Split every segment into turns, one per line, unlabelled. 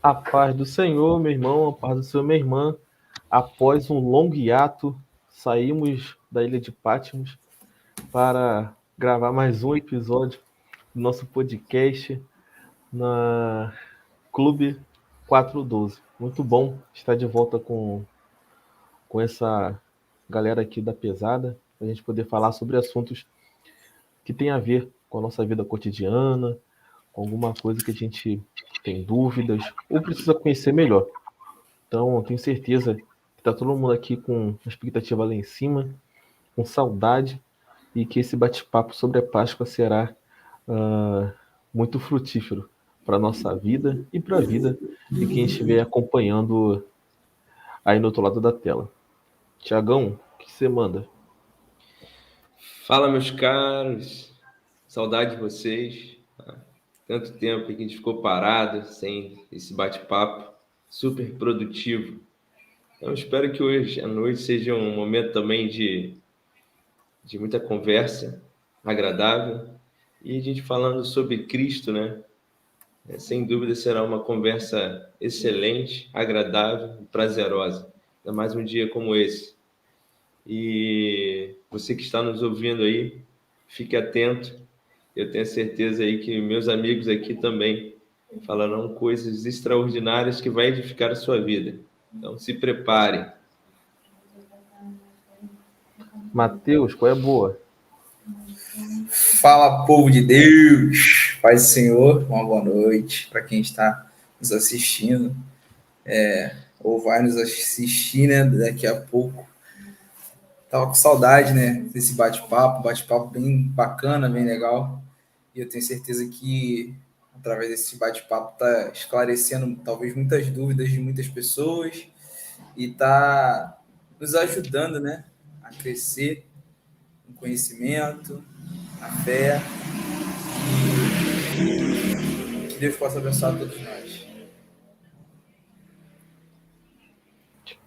A paz do Senhor, meu irmão, a paz do Senhor, minha irmã. Após um longo hiato, saímos da ilha de Patmos para gravar mais um episódio do nosso podcast na Clube 412. Muito bom estar de volta com essa galera aqui da pesada, para a gente poder falar sobre assuntos que tem a ver com a nossa vida cotidiana, com alguma coisa que a gente tem dúvidas ou precisa conhecer melhor. Então, eu tenho certeza que está todo mundo aqui com uma expectativa lá em cima, com saudade, e que esse bate-papo sobre a Páscoa será ah, muito frutífero para a nossa vida e para a vida de quem estiver acompanhando aí no outro lado da tela. Tiagão, o que você manda?
Fala, meus caros. Saudade de vocês. Tanto tempo que a gente ficou parado sem esse bate-papo super produtivo. Então, espero que hoje à noite seja um momento também de muita conversa agradável e a gente falando sobre Cristo, né? Sem dúvida será uma conversa excelente, agradável e prazerosa. Ainda mais um dia como esse. E você que está nos ouvindo aí, fique atento. Eu tenho certeza aí que meus amigos aqui também falarão coisas extraordinárias que vai edificar a sua vida. Então se prepare.
Matheus, qual é a boa?
Fala, povo de Deus, Paz do Senhor, uma boa noite para quem está nos assistindo, ou vai nos assistir, né, daqui a pouco. Tava com saudade, né, desse bate-papo bem bacana, bem legal, e eu tenho certeza que através desse bate-papo tá esclarecendo talvez muitas dúvidas de muitas pessoas e tá nos ajudando, né, a crescer no conhecimento, na fé. Que Deus possa abençoar todos nós.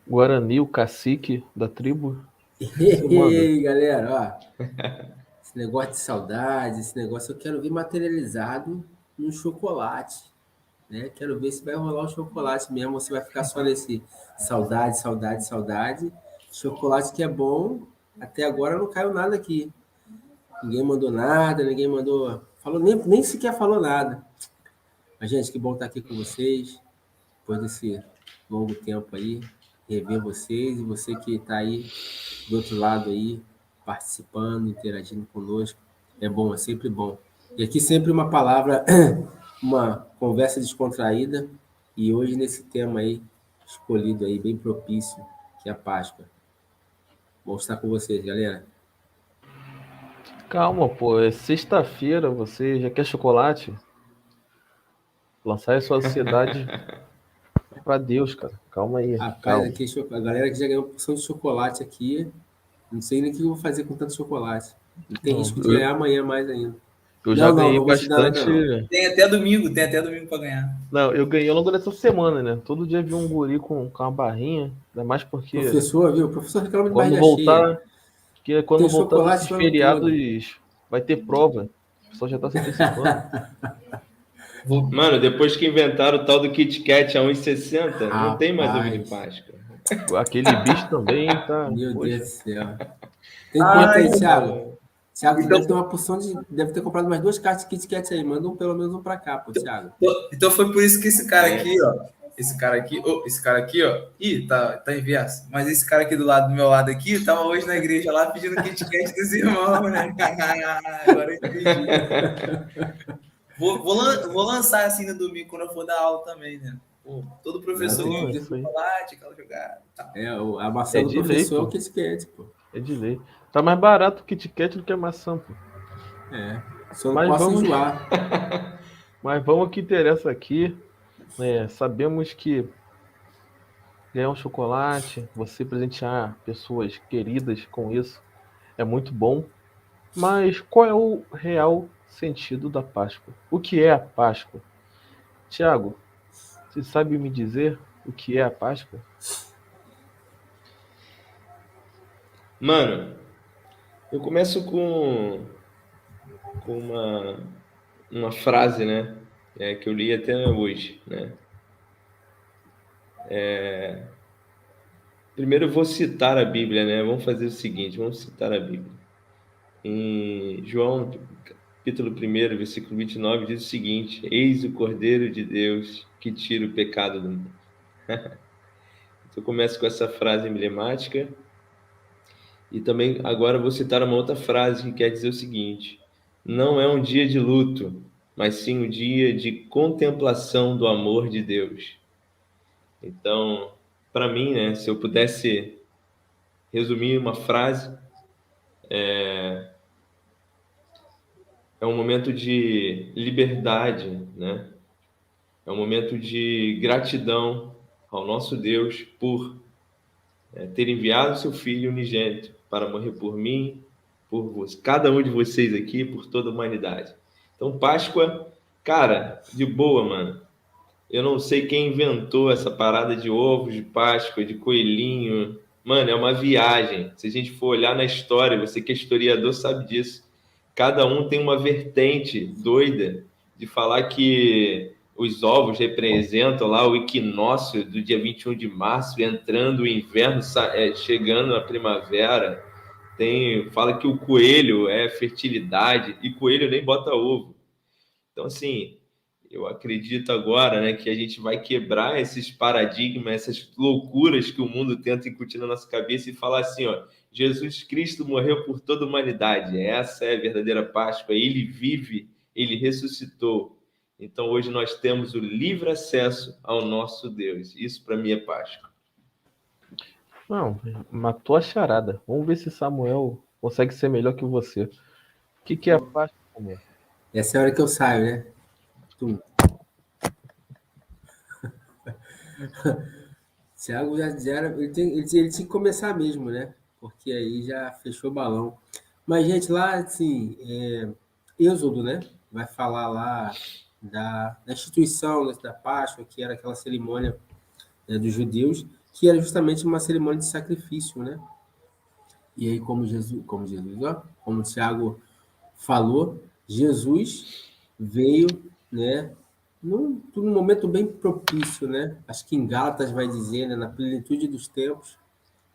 Guarani, o cacique da tribo? Você
E
manda?
aí, galera, ó, esse negócio de saudade, esse negócio eu quero ver materializado no chocolate, né? Quero ver se vai rolar o chocolate mesmo, ou se vai ficar só nesse saudade, saudade, saudade. Chocolate que é bom, até agora não caiu nada aqui. Ninguém mandou nada, ninguém mandou, falou nem sequer falou nada. Mas, gente, que bom estar aqui com vocês, depois desse longo tempo aí, rever vocês e você que está aí do outro lado aí, participando, interagindo conosco. É bom, é sempre bom. E aqui sempre uma palavra, uma conversa descontraída, e hoje nesse tema aí, escolhido aí, bem propício, que é a Páscoa. Bom estar com vocês, galera.
Calma, pô, é sexta-feira, você já quer chocolate? Lançar a sua ansiedade para Deus, cara. Calma aí,
Rapaz,
calma.
aqui, a galera que já ganhou porção de chocolate aqui, não sei nem o que eu vou fazer com tanto chocolate. E tem
Não,
risco de ganhar amanhã mais ainda.
eu já
Não
ganhei
vou te dar nada,
bastante.
não.
Tem até domingo para ganhar.
Não, eu ganhei ao longo dessa semana, né? Todo dia vi um guri com uma barrinha, ainda mais porque
Professor, viu? O professor reclama de
quando
barriga cheia.
voltar, porque quando
Tem
voltar
chocolate
desses
o ano todo.
feriados vai ter prova. O pessoal já tá se antecipando.
Mano, depois que inventaram o tal do Kit Kat a 1,60, não tem mais ovo de
Rapaz,
Páscoa.
Aquele bicho também tá.
meu Deus do
Poxa,
céu. Tem quanto
Ai,
aí, Thiago? Thiago, tu
então,
deve ter uma porção de. Deve ter comprado mais 2 cartas de Kit Kat aí. Manda pelo menos um pra cá, pô, Thiago.
então foi por isso que esse cara aqui, ó, ih, tá inverso. Mas esse cara aqui do meu lado aqui, tava hoje na igreja lá pedindo Kit Kat dos irmãos, né? Agora eu entendi. Vou lançar assim no domingo quando eu for dar aula também, né? Pô, todo professor
Não,
não,
gosta
é
de
isso aí.
chocolate, aquela jogada. Tá.
a maçã
É
do
de lei,
professor é o
pô.
Kit Kat, pô.
É de lei. Tá mais barato o Kit Kat do que a maçã, pô.
É. Só não
Mas
posso
vamos,
enjoar.
mas vamos ao que interessa aqui. Sabemos que ganhar um chocolate, você presentear pessoas queridas com isso é muito bom. Mas qual é o real sentido da Páscoa? O que é a Páscoa? Tiago, você sabe me dizer o que é a Páscoa?
Mano, eu começo com uma frase, né? Que eu li até hoje, né? Primeiro eu vou citar a Bíblia, né? Vamos fazer o seguinte, vamos citar a Bíblia. Em João, capítulo 1, versículo 29, diz o seguinte: Eis o Cordeiro de Deus que tira o pecado do mundo. Então eu começo com essa frase emblemática e também agora vou citar uma outra frase que quer dizer o seguinte: não é um dia de luto, mas sim um dia de contemplação do amor de Deus. Então, para mim, né, se eu pudesse resumir uma frase, é um momento de liberdade, né? É um momento de gratidão ao nosso Deus por ter enviado seu Filho unigênito para morrer por mim, por cada um de vocês aqui, por toda a humanidade. Então, Páscoa, cara, de boa, mano. Eu não sei quem inventou essa parada de ovos de Páscoa, de coelhinho. Mano, é uma viagem. Se a gente for olhar na história, você que é historiador sabe disso. Cada um tem uma vertente doida de falar que os ovos representam lá o equinócio do dia 21 de março, entrando o inverno, chegando a primavera. Fala que o coelho é fertilidade, e coelho nem bota ovo. Então, assim, eu acredito agora, né, que a gente vai quebrar esses paradigmas, essas loucuras que o mundo tenta incutir na nossa cabeça e falar assim, ó, Jesus Cristo morreu por toda a humanidade. Essa é a verdadeira Páscoa. Ele vive, ele ressuscitou. Então, hoje nós temos o livre acesso ao nosso Deus. Isso, para mim, é Páscoa.
Não, matou a charada. Vamos ver se Samuel consegue ser melhor que você. O que é a Páscoa, Samuel?
Essa é a hora que eu saio, né? Tum. Thiago já era. Ele tinha que começar mesmo, né? Porque aí já fechou o balão. Mas, gente, lá, assim, Êxodo, né? Vai falar lá da instituição, né, da Páscoa, que era aquela cerimônia, né, dos judeus, que era justamente uma cerimônia de sacrifício, né? E aí, como o Thiago falou, Jesus veio, né, num momento bem propício, né? Acho que em Gálatas vai dizer, né, na plenitude dos tempos,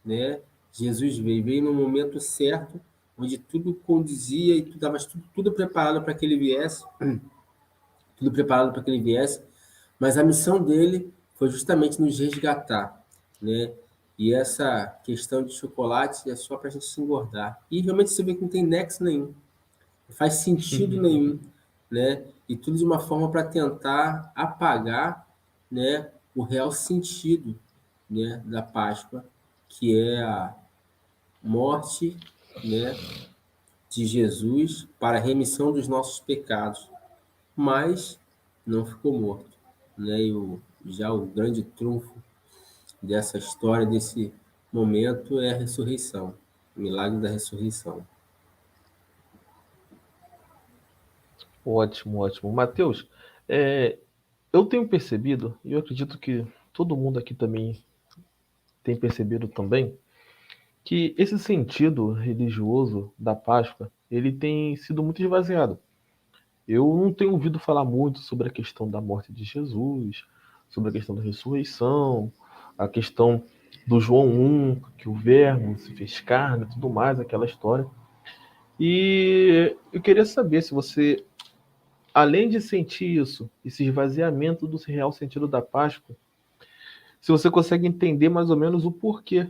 né? Jesus veio num momento certo, onde tudo condizia e tudo preparado para que ele viesse, tudo preparado para que ele viesse, mas a missão dele foi justamente nos resgatar, né? E essa questão de chocolate é só para a gente se engordar. E realmente você vê que não tem nexo nenhum, não faz sentido nenhum, né? E tudo de uma forma para tentar apagar, né, o real sentido, né, da Páscoa, que é a morte, né, de Jesus para a remissão dos nossos pecados, mas não ficou morto, né? Já o grande trunfo dessa história, desse momento, é a ressurreição, o milagre da ressurreição.
Ótimo, ótimo. Matheus, eu tenho percebido, e eu acredito que todo mundo aqui também tem percebido também, que esse sentido religioso da Páscoa, ele tem sido muito esvaziado. Eu não tenho ouvido falar muito sobre a questão da morte de Jesus, sobre a questão da ressurreição, a questão do João 1, que o verbo se fez carne, tudo mais, aquela história. E eu queria saber se você, além de sentir isso, esse esvaziamento do real sentido da Páscoa, se você consegue entender mais ou menos o porquê.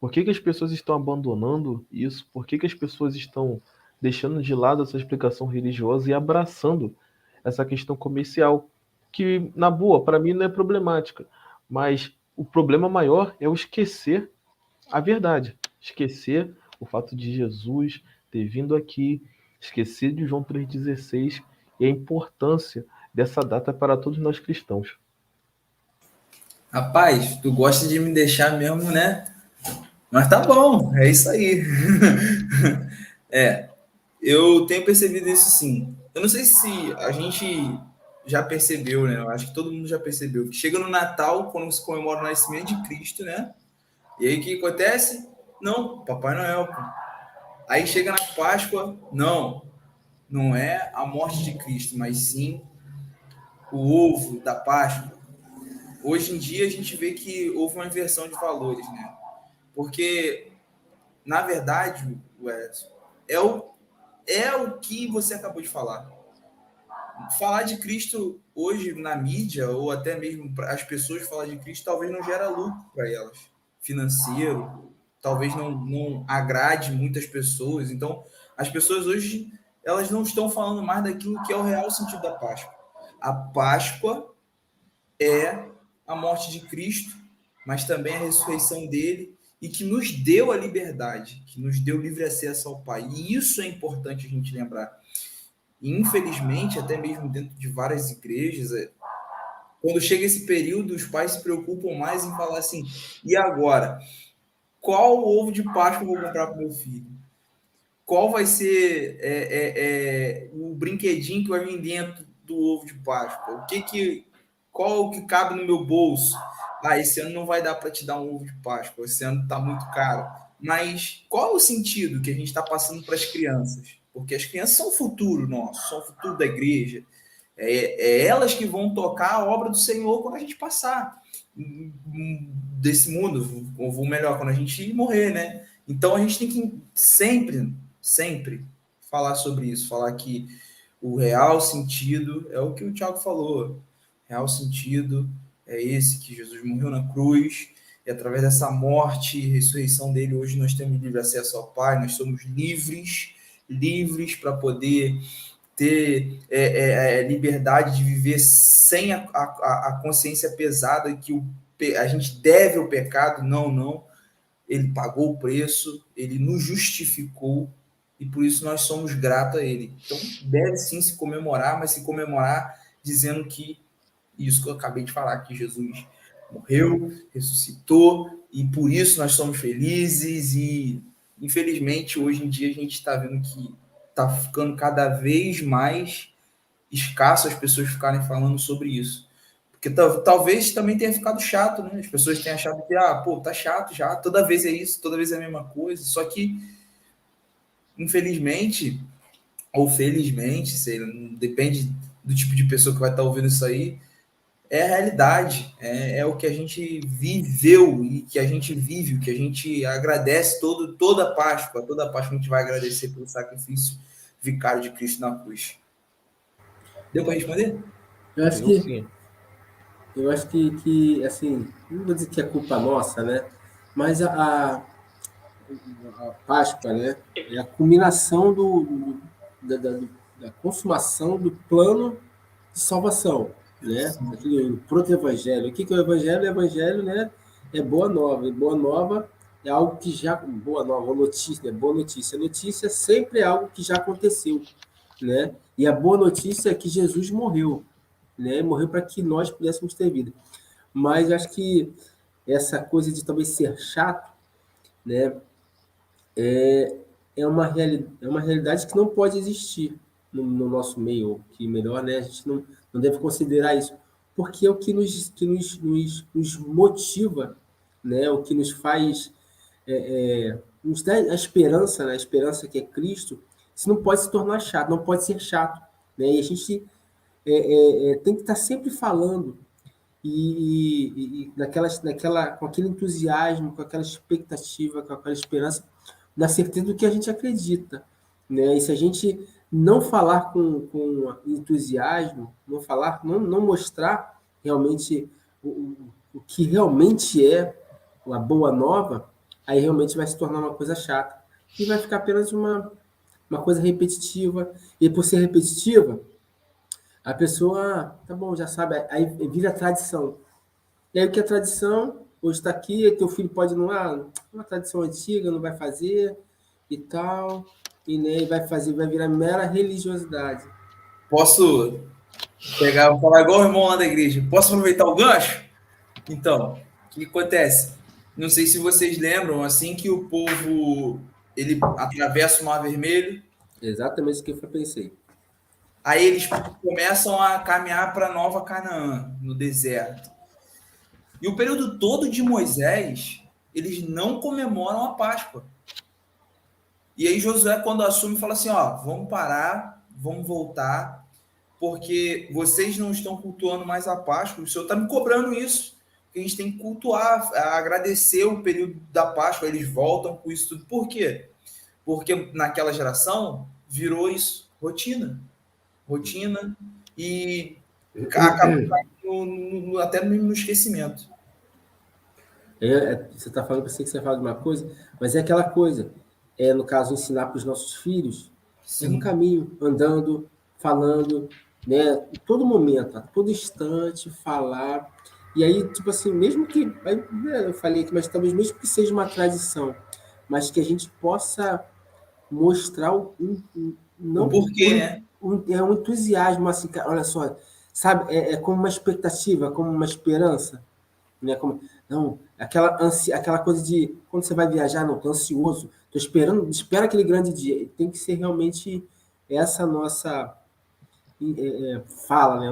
Por que as pessoas estão abandonando isso? Por que as pessoas estão deixando de lado essa explicação religiosa e abraçando essa questão comercial? Que, na boa, para mim não é problemática. Mas o problema maior é o esquecer a verdade. Esquecer o fato de Jesus ter vindo aqui, esquecer de João 3,16 e a importância dessa data para todos nós cristãos.
Rapaz, tu gosta de me deixar mesmo, né? Mas tá bom, é isso aí. Eu tenho percebido isso sim. Eu não sei se a gente já percebeu, né? Eu acho que todo mundo já percebeu que chega no Natal, quando se comemora o nascimento de Cristo, né? E aí o que acontece? Não, Papai Noel. Pô. Aí chega na Páscoa, não é a morte de Cristo, mas sim o ovo da Páscoa. hoje em dia a gente vê que houve uma inversão de valores, né? Porque, na verdade, Wes, é o que você acabou de falar. Falar de Cristo hoje na mídia, ou até mesmo para as pessoas falar de Cristo, talvez não gera lucro para elas, financeiro, talvez não agrade muitas pessoas. Então, as pessoas hoje, elas não estão falando mais daquilo que é o real sentido da Páscoa. A Páscoa é a morte de Cristo, mas também a ressurreição dele, e que nos deu a liberdade, que nos deu livre acesso ao Pai. E isso é importante a gente lembrar. E, infelizmente, até mesmo dentro de várias igrejas, quando chega esse período, os pais se preocupam mais em falar assim: e agora? Qual ovo de Páscoa eu vou comprar para o meu filho? Qual vai ser o brinquedinho que vai vir dentro do ovo de Páscoa? Qual o que cabe no meu bolso? Ah, esse ano não vai dar para te dar um ovo de Páscoa, esse ano está muito caro. Mas qual é o sentido que a gente está passando para as crianças? Porque as crianças são o futuro nosso, são o futuro da igreja. É elas que vão tocar a obra do Senhor quando a gente passar desse mundo, ou melhor, quando a gente morrer, né? Então a gente tem que sempre falar sobre isso, falar que o real sentido é o que o Tiago falou. O real sentido é esse, que Jesus morreu na cruz, e através dessa morte e ressurreição dele, hoje nós temos livre acesso ao Pai, nós somos livres para poder ter liberdade de viver sem a consciência pesada que a gente deve ao pecado. Não. Ele pagou o preço, ele nos justificou, e por isso nós somos gratos a ele. Então, deve sim se comemorar, mas se comemorar dizendo que isso que eu acabei de falar, que Jesus morreu, ressuscitou, e por isso nós somos felizes. E, infelizmente, hoje em dia a gente está vendo que está ficando cada vez mais escasso as pessoas ficarem falando sobre isso. Porque talvez também tenha ficado chato, né? As pessoas têm achado que, tá chato já, toda vez é isso, toda vez é a mesma coisa. Só que, infelizmente, ou felizmente, sei lá, depende do tipo de pessoa que vai estar ouvindo isso aí, é a realidade, é o que a gente viveu e que a gente vive, o que a gente agradece toda a Páscoa a gente vai agradecer pelo sacrifício vicário de Cristo na cruz. Deu para responder?
Eu acho
Eu
que,
sim.
eu acho que, assim, não vou dizer que é culpa nossa, né? Mas a Páscoa, né? É a culminação da consumação do plano de salvação, né? Aquele proto-evangelho. O que é o evangelho? O evangelho, né? É boa nova. E boa nova é algo que já... Boa nova, notícia, né? Boa notícia. Notícia sempre é algo que já aconteceu, né? E a boa notícia é que Jesus morreu, né? Morreu para que nós pudéssemos ter vida. Mas acho que essa coisa de talvez ser chato, né? É uma realidade que não pode existir no nosso meio, que melhor, né? A gente não deve considerar isso, porque é o que nos motiva, né? O que nos faz, nos dá a esperança, né? A esperança que é Cristo, isso não pode se tornar chato, não pode ser chato, né? E a gente tem que estar sempre falando e com aquele entusiasmo, com aquela expectativa, com aquela esperança, na certeza do que a gente acredita, né? E se a gente não falar com entusiasmo, não mostrar realmente o que realmente é a boa nova, aí realmente vai se tornar uma coisa chata e vai ficar apenas uma coisa repetitiva. E por ser repetitiva, a pessoa, tá bom, já sabe, aí vira tradição. E aí o que é tradição, hoje está aqui, teu filho pode não, uma tradição antiga, não vai fazer e tal, e né, vai virar mera religiosidade.
Posso falar igual o irmão lá da igreja? Posso aproveitar o gancho? Então, o que acontece? Não sei se vocês lembram, assim que o povo ele atravessa o Mar Vermelho,
Exatamente o que eu pensei.
aí eles começam a caminhar para Nova Canaã, no deserto. E o período todo de Moisés, eles não comemoram a Páscoa. E aí Josué, quando assume, fala assim, vamos parar, vamos voltar, porque vocês não estão cultuando mais a Páscoa, o Senhor está me cobrando isso, que a gente tem que cultuar, agradecer o período da Páscoa, eles voltam com isso tudo. Por quê? Porque naquela geração virou isso, rotina, e acabou até no esquecimento.
Você está falando, pensei que você ia falar de uma coisa, mas é aquela coisa, no caso, ensinar para os nossos filhos, no caminho, andando, falando, né? Em todo momento, a todo instante, falar. E aí, tipo assim, mesmo que, eu falei aqui, mas talvez mesmo que seja uma tradição, mas que a gente possa mostrar não
o porquê, né?
Um entusiasmo, assim, olha só, sabe, como uma expectativa, como uma esperança, né? Não, aquela coisa de quando você vai viajar, não, tô ansioso, tô esperando, espera aquele grande dia. Tem que ser realmente essa nossa fala, né?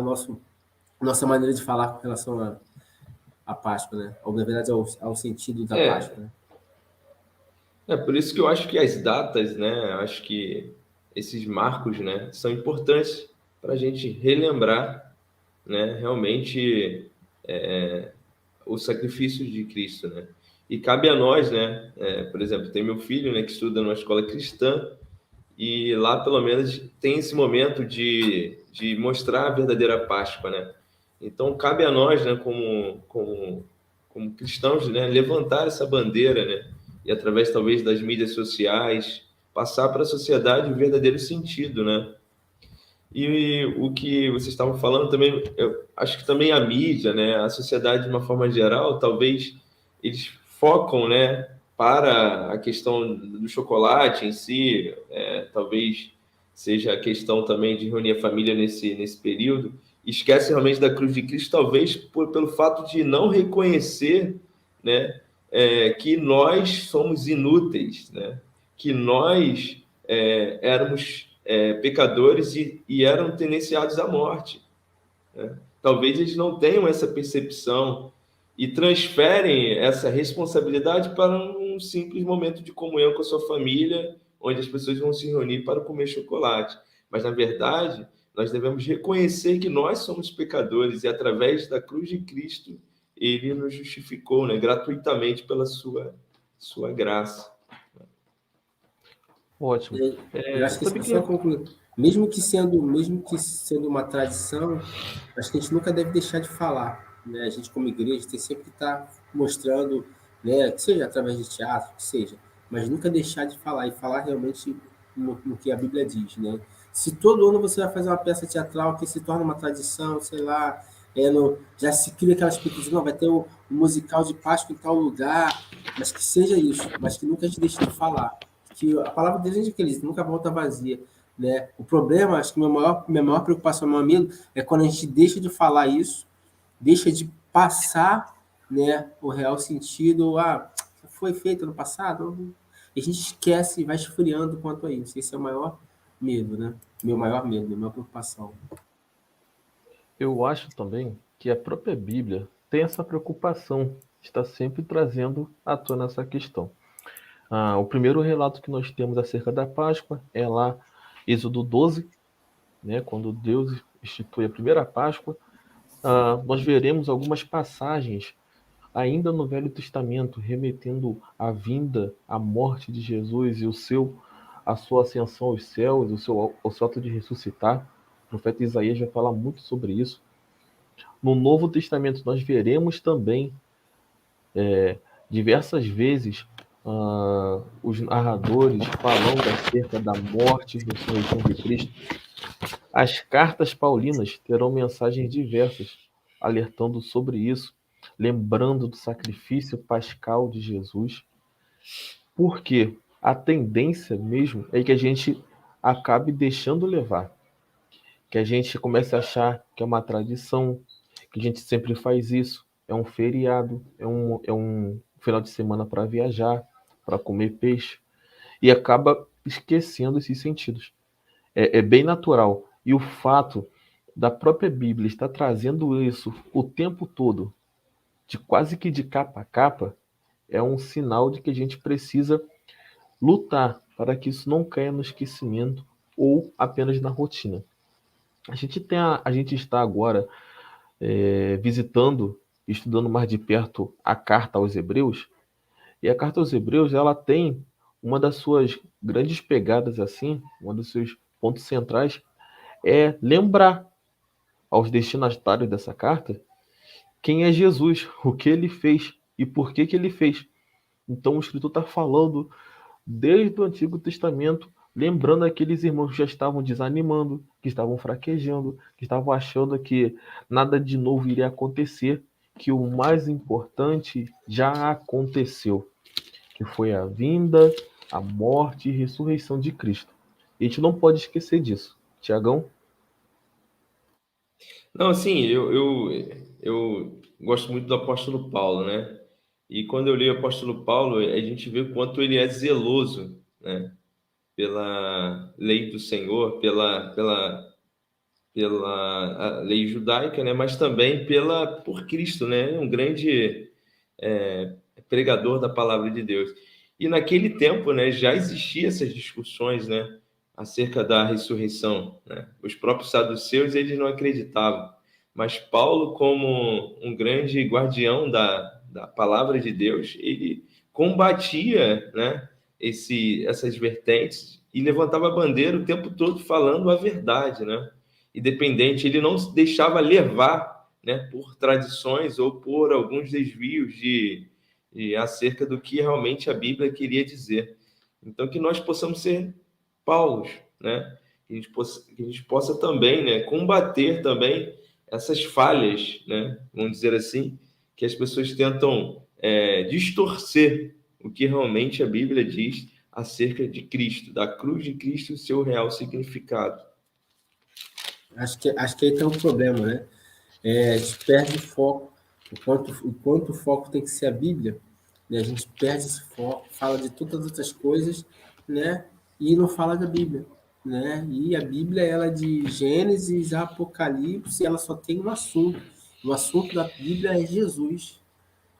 Nossa maneira de falar com relação à Páscoa, né? Ou, na verdade, ao sentido da Páscoa, né?
Por isso que eu acho que as datas, né? Acho que esses marcos, né, são importantes para a gente relembrar, né, realmente o sacrifício de Cristo, né? E cabe a nós, né? Por exemplo, tem meu filho, né, que estuda numa escola cristã e lá pelo menos tem esse momento de mostrar a verdadeira Páscoa, né? Então cabe a nós, né, como cristãos, né, levantar essa bandeira, né? E através talvez das mídias sociais passar para a sociedade o verdadeiro sentido, né? E o que vocês estavam falando também, eu acho que também a mídia, né, a sociedade de uma forma geral, talvez eles focam, né, para a questão do chocolate em si, talvez seja a questão também de reunir a família nesse período, esquece realmente da cruz de Cristo, talvez pelo fato de não reconhecer, né, que nós somos inúteis, né, que nós éramos pecadores e eram tendenciados à morte, né? Talvez eles não tenham essa percepção e transferem essa responsabilidade para um simples momento de comunhão com a sua família, onde as pessoas vão se reunir para comer chocolate. Mas, na verdade, nós devemos reconhecer que nós somos pecadores e, através da cruz de Cristo, ele nos justificou, né, gratuitamente pela sua graça.
Ótimo.
Eu acho que
Sabe que
só concluir, mesmo que sendo uma tradição, acho que a gente nunca deve deixar de falar, né? A gente como igreja tem sempre que estar mostrando, né, que seja através de teatro, que seja, mas nunca deixar de falar e falar realmente no que a Bíblia diz, né? Se todo ano você vai fazer uma peça teatral que se torna uma tradição, sei lá, já se cria aquela expectativa, não, vai ter o musical de Páscoa em tal lugar, mas que seja isso, mas que nunca a gente deixe de falar que a palavra de Deus é que ele nunca volta vazia, né? O problema, acho que minha maior preocupação, meu amigo, é quando a gente deixa de falar isso, deixa de passar, né, o real sentido, foi feito no passado, e a gente esquece e vai esfriando quanto a isso. Esse é o maior medo, né? Meu maior medo, minha maior preocupação.
eu acho também que a própria Bíblia tem essa preocupação, está sempre trazendo à tona essa questão. O primeiro relato que nós temos acerca da Páscoa é lá, Êxodo 12, né, quando Deus institui a primeira Páscoa. Nós veremos algumas passagens ainda no Velho Testamento remetendo à vinda, à morte de Jesus e a sua ascensão aos céus, o seu ato de ressuscitar. O profeta Isaías vai falar muito sobre isso. No Novo Testamento nós veremos também diversas vezes os narradores falando acerca da morte e ressurreição de Cristo. As cartas paulinas terão mensagens diversas alertando sobre isso, lembrando do sacrifício pascal de Jesus. Porque a tendência mesmo é que a gente acabe deixando levar, que a gente comece a achar que é uma tradição, que a gente sempre faz isso, é um feriado, é um final de semana para viajar, para comer peixe, e acaba esquecendo esses sentidos. É bem natural. E o fato da própria Bíblia estar trazendo isso o tempo todo, de quase que de capa a capa, é um sinal de que a gente precisa lutar para que isso não caia no esquecimento ou apenas na rotina. A gente está agora visitando, estudando mais de perto a carta aos Hebreus, e a carta aos Hebreus, ela tem uma das suas grandes pegadas, assim, um dos seus pontos centrais, é lembrar aos destinatários dessa carta quem é Jesus, o que ele fez e por que ele fez. Então o escritor está falando desde o Antigo Testamento, lembrando aqueles irmãos que já estavam desanimando, que estavam fraquejando, que estavam achando que nada de novo iria acontecer, que o mais importante já aconteceu, que foi a vinda, a morte e ressurreição de Cristo. E a gente não pode esquecer disso. Tiagão?
Não, assim, eu gosto muito do apóstolo Paulo, né? E quando eu leio o apóstolo Paulo, a gente vê o quanto ele é zeloso, né? Pela lei do Senhor, pela a lei judaica, né? Mas também por Cristo, né? Um grande pregador da palavra de Deus. E naquele tempo, né, já existiam essas discussões, né, acerca da ressurreição, né? Os próprios saduceus, eles não acreditavam, mas Paulo, como um grande guardião da palavra de Deus, ele combatia, né, essas vertentes e levantava a bandeira o tempo todo falando a verdade, né? Independente, ele não se deixava levar, né, por tradições ou por alguns desvios acerca do que realmente a Bíblia queria dizer. Então, que nós possamos ser Paulos, né? Que a gente possa também, né, combater também essas falhas, né, vamos dizer assim, que as pessoas tentam distorcer o que realmente a Bíblia diz acerca de Cristo, da cruz de Cristo e o seu real significado.
Acho que aí está um problema, né? A gente perde o foco, o quanto o foco tem que ser a Bíblia, né? A gente perde esse foco, fala de todas as outras coisas, né? E não fala da Bíblia, né? E a Bíblia, ela é de Gênesis a Apocalipse, ela só tem um assunto. O assunto da Bíblia é Jesus,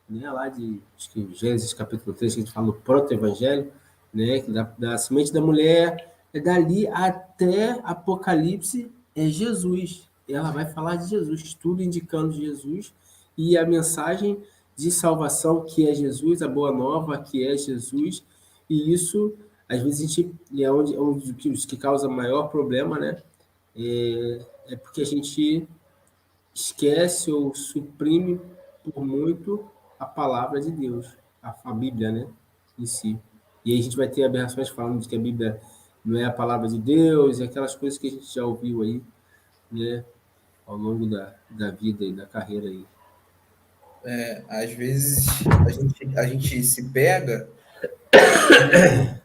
né? Lá de acho que Gênesis capítulo 3, que a gente fala no proto-evangelho, né? Da semente da mulher, dali até Apocalipse é Jesus. Ela vai falar de Jesus, tudo indicando Jesus, e a mensagem de salvação que é Jesus, a boa nova que é Jesus, e isso, às vezes, a gente, é onde que causa maior problema, né? É porque a gente esquece ou suprime por muito a palavra de Deus, a Bíblia, né, em si. E aí a gente vai ter aberrações falando de que a Bíblia não é a palavra de Deus, e aquelas coisas que a gente já ouviu aí, né, ao longo da vida e da carreira aí.
Às vezes a gente se pega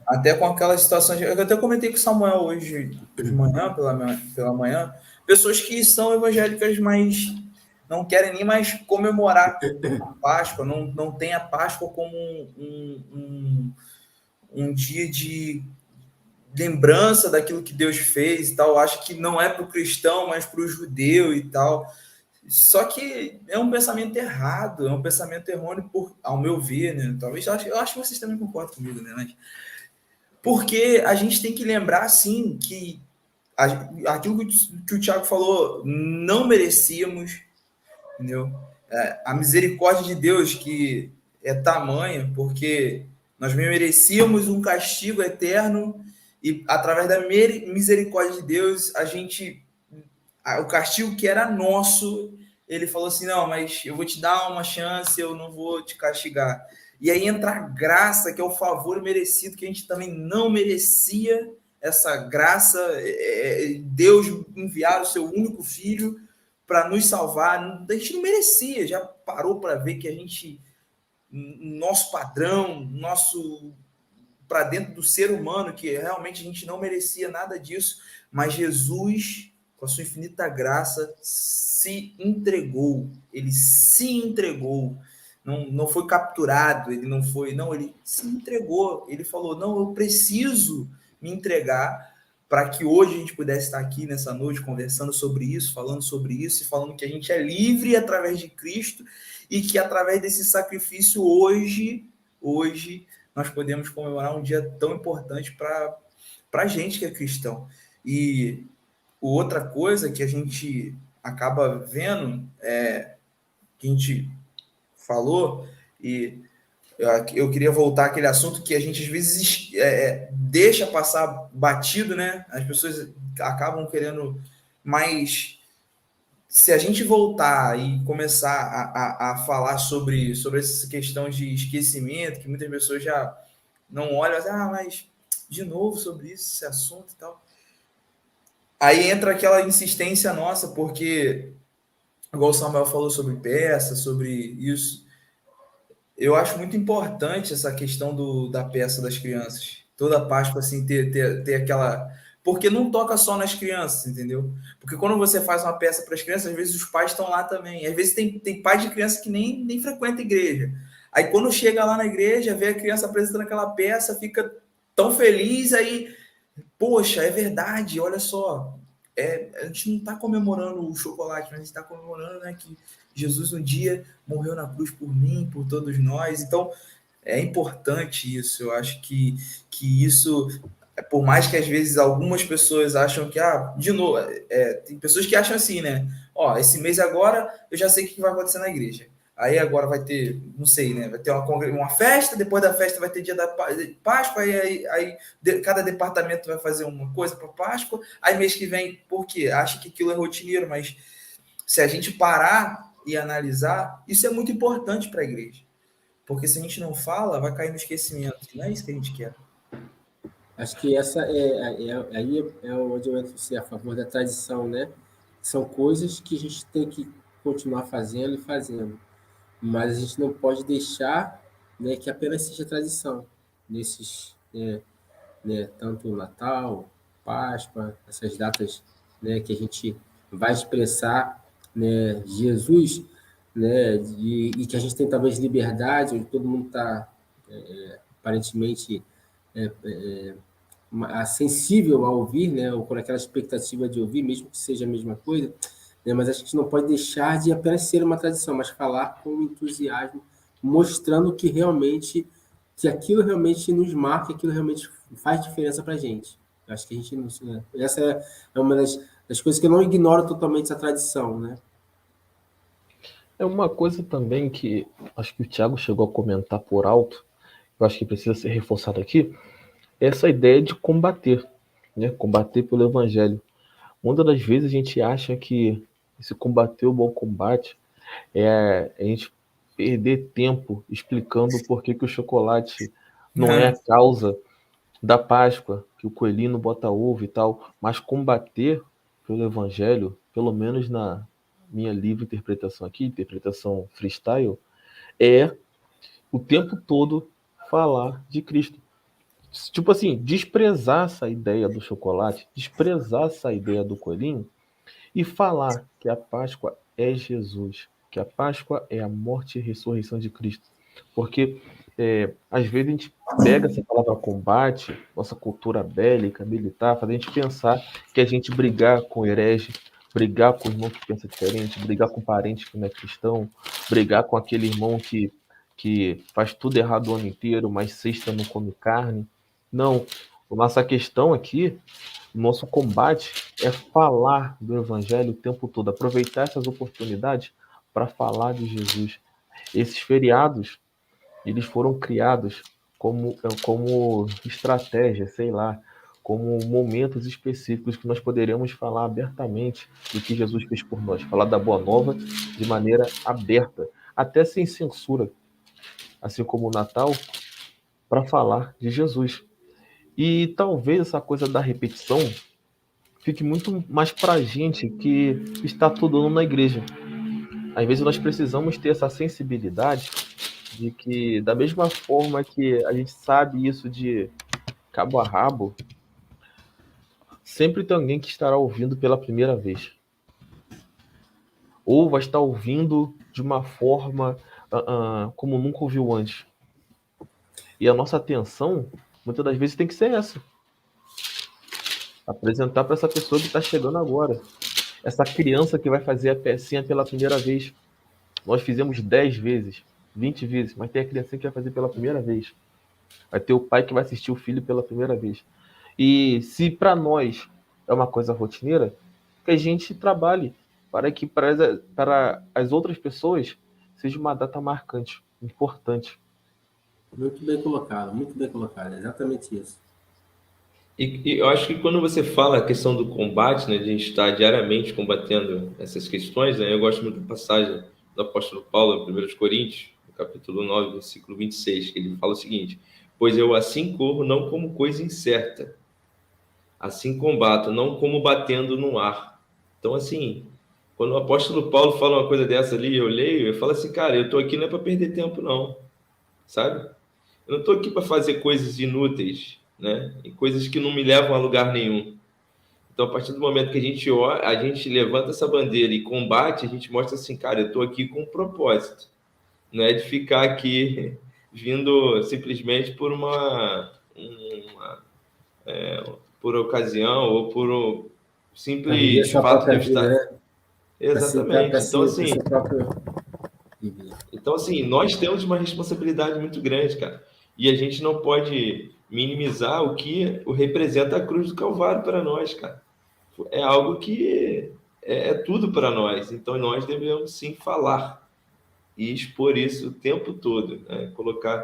até com aquelas situações. Eu até comentei com o Samuel hoje de manhã, pela manhã, pessoas que são evangélicas, mas não querem nem mais comemorar a Páscoa, não tem a Páscoa como um dia de lembrança daquilo que Deus fez e tal. Acho que não é para o cristão, mas para o judeu e tal. Só que é um pensamento errado, é um pensamento errôneo, ao meu ver, né? Talvez eu acho que vocês também concordam comigo, né? Mas porque a gente tem que lembrar, sim, que aquilo que o Thiago falou, não merecíamos, entendeu? A misericórdia de Deus que é tamanha, porque nós merecíamos um castigo eterno e através da misericórdia de Deus, o castigo que era nosso, ele falou assim, não, mas eu vou te dar uma chance, eu não vou te castigar. E aí entra a graça, que é o favor merecido, que a gente também não merecia essa graça, Deus enviar o seu único filho para nos salvar, a gente não merecia, já parou para ver que a gente, nosso padrão, para dentro do ser humano, que realmente a gente não merecia nada disso, mas Jesus, com a sua infinita graça, se entregou, ele se entregou, não foi capturado, ele não foi, não, ele se entregou, ele falou, não, eu preciso me entregar para que hoje a gente pudesse estar aqui nessa noite conversando sobre isso, falando sobre isso e falando que a gente é livre através de Cristo e que através desse sacrifício hoje nós podemos comemorar um dia tão importante para a gente que é cristão. E outra coisa que a gente acaba vendo, que a gente falou, e eu queria voltar àquele assunto que a gente às vezes deixa passar batido, né? As pessoas acabam querendo mais. Se a gente voltar e começar a falar sobre essa questão de esquecimento, que muitas pessoas já não olham, mas de novo sobre isso, esse assunto e tal. Aí entra aquela insistência nossa, porque, igual o Samuel falou sobre peça, sobre isso, eu acho muito importante essa questão da peça das crianças. Toda Páscoa, assim, ter aquela. Porque não toca só nas crianças, entendeu? Porque quando você faz uma peça para as crianças, às vezes os pais estão lá também. Às vezes tem pai de criança que nem frequenta a igreja. Aí quando chega lá na igreja, vê a criança apresentando aquela peça, fica tão feliz, aí, poxa, é verdade, olha só. A gente não está comemorando o chocolate, mas a gente está comemorando, né, que Jesus um dia morreu na cruz por mim, por todos nós. Então, é importante isso. Eu acho que isso, por mais que às vezes algumas pessoas acham que, de novo, tem pessoas que acham assim, né? Esse mês agora eu já sei o que vai acontecer na igreja. Aí agora vai ter, não sei, né? Vai ter uma festa, depois da festa vai ter dia da Páscoa, aí cada departamento vai fazer uma coisa para Páscoa, aí mês que vem, por quê? Acha que aquilo é rotineiro, mas se a gente parar e analisar, isso é muito importante para a igreja. Porque se a gente não fala, vai cair no esquecimento. Não é isso que a gente quer.
Acho que essa aí é onde eu entro a favor da tradição, né? São coisas que a gente tem que continuar fazendo e fazendo, mas a gente não pode deixar, né, que apenas seja tradição nesses, né, tanto o Natal, Páscoa, essas datas, né, que a gente vai expressar, né, Jesus, né, e que a gente tem talvez liberdade, onde todo mundo está aparentemente sensível a ouvir, né, ou com aquela expectativa de ouvir, mesmo que seja a mesma coisa, né, mas a gente não pode deixar de apenas ser uma tradição, mas falar com entusiasmo, mostrando que realmente, que aquilo realmente nos marca, aquilo realmente faz diferença para a gente. Eu acho que a gente não, né, essa é uma das coisas que eu não ignoro totalmente essa tradição, né?
É uma coisa também que acho que o Thiago chegou a comentar por alto, eu acho que precisa ser reforçado aqui, é essa ideia de combater, né? Combater pelo evangelho. Muitas das vezes a gente acha que esse combater o bom combate é a gente perder tempo explicando por que o chocolate não é a causa da Páscoa, que o coelhinho não bota ovo e tal, mas combater pelo evangelho, pelo menos na minha livre interpretação aqui, interpretação freestyle, é o tempo todo falar de Cristo. Tipo assim, desprezar essa ideia do chocolate, desprezar essa ideia do coelhinho e falar que a Páscoa é Jesus, que a Páscoa é a morte e ressurreição de Cristo. Porque às vezes a gente pega essa palavra combate, nossa cultura bélica, militar, faz a gente pensar que a gente brigar com herege, brigar com o irmão que pensa diferente, brigar com parente que não é cristão, brigar com aquele irmão que faz tudo errado o ano inteiro, mas sexta não come carne. Não, a nossa questão aqui, o nosso combate é falar do evangelho o tempo todo, aproveitar essas oportunidades para falar de Jesus. Esses feriados, eles foram criados como estratégia, sei lá, como momentos específicos que nós poderemos falar abertamente do que Jesus fez por nós, falar da Boa Nova de maneira aberta, até sem censura, assim como o Natal, para falar de Jesus. E talvez essa coisa da repetição fique muito mais para a gente que está todo ano na igreja. Às vezes nós precisamos ter essa sensibilidade de que, da mesma forma que a gente sabe isso de cabo a rabo, sempre tem alguém que estará ouvindo pela primeira vez. Ou vai estar ouvindo de uma forma como nunca ouviu antes. E a nossa atenção, muitas das vezes, tem que ser essa. Apresentar para essa pessoa que está chegando agora. Essa criança que vai fazer a pecinha pela primeira vez. Nós fizemos 10 vezes, 20 vezes, mas tem a criança que vai fazer pela primeira vez. Vai ter o pai que vai assistir o filho pela primeira vez. E se para nós é uma coisa rotineira, que a gente trabalhe para que para as outras pessoas seja uma data marcante, importante.
Muito bem colocado, é exatamente isso.
E eu acho que quando você fala a questão do combate, né, de a gente estar diariamente combatendo essas questões, né, eu gosto muito da passagem do apóstolo Paulo, em 1 Coríntios, no capítulo 9, versículo 26, que ele fala o seguinte: pois eu assim corro, não como coisa incerta, assim combato, não como batendo no ar. Então, assim, quando o apóstolo Paulo fala uma coisa dessa ali, eu leio, eu falo assim, cara, eu tô aqui não é para perder tempo, não, sabe? Eu não estou aqui para fazer coisas inúteis, né? E coisas que não me levam a lugar nenhum. Então, a partir do momento que a gente levanta essa bandeira e combate, a gente mostra assim, cara, eu estou aqui com um propósito. Não é de ficar aqui vindo simplesmente por ocasião ou por um
Para viver a
simples
sua
fato de
própria
eu
vida,
estar.
né? Para
Exatamente. Então,
seu
assim,
próprio viver.
nós temos uma responsabilidade muito grande, cara. E a gente não pode minimizar o que representa a cruz do Calvário para nós, cara. É algo que é tudo para nós. Então, nós devemos sim falar e expor isso o tempo todo, né? Colocar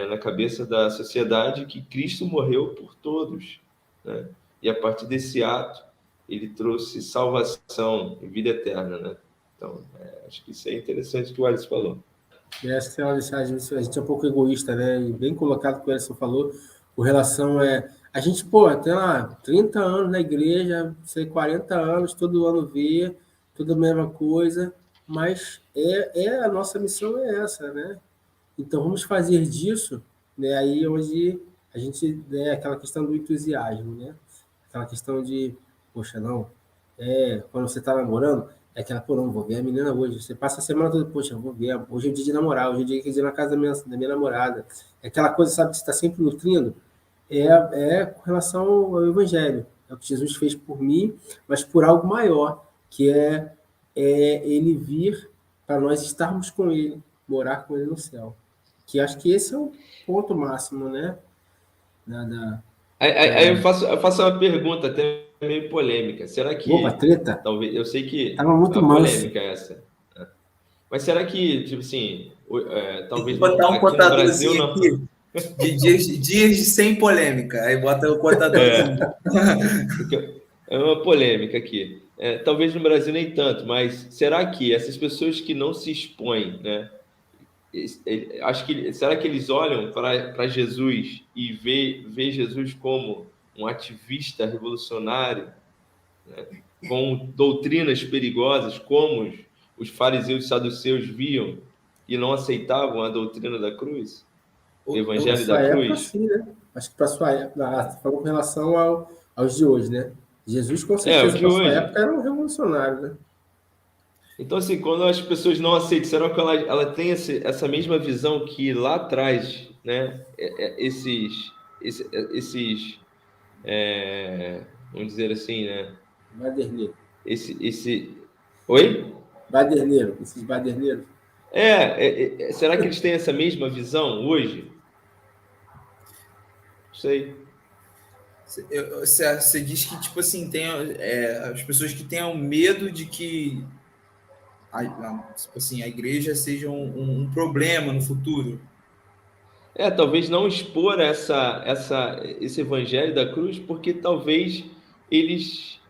na cabeça da sociedade que Cristo morreu por todos, né? E a partir desse ato, ele trouxe salvação e vida eterna, né? Então, acho que isso é interessante que o Alisson falou.
Essa é uma mensagem, a gente é um pouco egoísta, né? E bem colocado o que o Edson falou, com relação a gente, pô, tem lá 30 anos na igreja, sei, 40 anos, todo ano vê, tudo a mesma coisa, mas a nossa missão é essa, né? Então vamos fazer disso, né? Aí onde a gente, né, aquela questão do entusiasmo, né? Aquela questão de, poxa, não, quando você está namorando, é aquela, pô, não, vou ver a menina hoje. Você passa a semana toda, poxa, vou ver, hoje é o dia de namorar, hoje é o dia que eu ir na casa da minha namorada. É aquela coisa, sabe, que você está sempre nutrindo, com relação ao Evangelho. É o que Jesus fez por mim, mas por algo maior, que ele vir para nós estarmos com ele, morar com ele no céu. Que acho que esse é o ponto máximo, né? Da, da,
Aí
da...
eu faço uma pergunta até meio polêmica. Será
Opa,
que,
treta!
talvez, eu sei que
Tava
é
muito
uma
manso.
polêmica essa, né? Mas será que, tipo assim,
Tem que
talvez
botar um
aqui no Brasil
contadorzinho
não.
aqui de dias de sem polêmica. Aí bota o contadorzinho.
É uma polêmica aqui. Talvez no Brasil nem tanto, mas será que essas pessoas que não se expõem, né? Acho que será que eles olham para Jesus e vê Jesus como um ativista revolucionário, né, com doutrinas perigosas, como os fariseus e saduceus viam e não aceitavam a doutrina da cruz, o
Para
evangelho da
sua época,
cruz?
sim, né? Acho que para sua época, você falou com relação aos de hoje, né? Jesus, com
O
certeza,
de
para sua
hoje.
época, era um revolucionário, né?
Então, assim, quando as pessoas não aceitam, será que ela tem essa mesma visão que lá atrás, né? Esses vamos dizer assim, né?
Baderneiro.
Esse. Oi?
Baderneiro, esses baderneiros.
Será que eles têm essa mesma visão hoje? Não sei.
Você diz que, tipo assim, tem as pessoas que tenham medo de que tipo assim, a igreja seja um problema no futuro.
Talvez não expor esse evangelho da cruz, porque talvez eles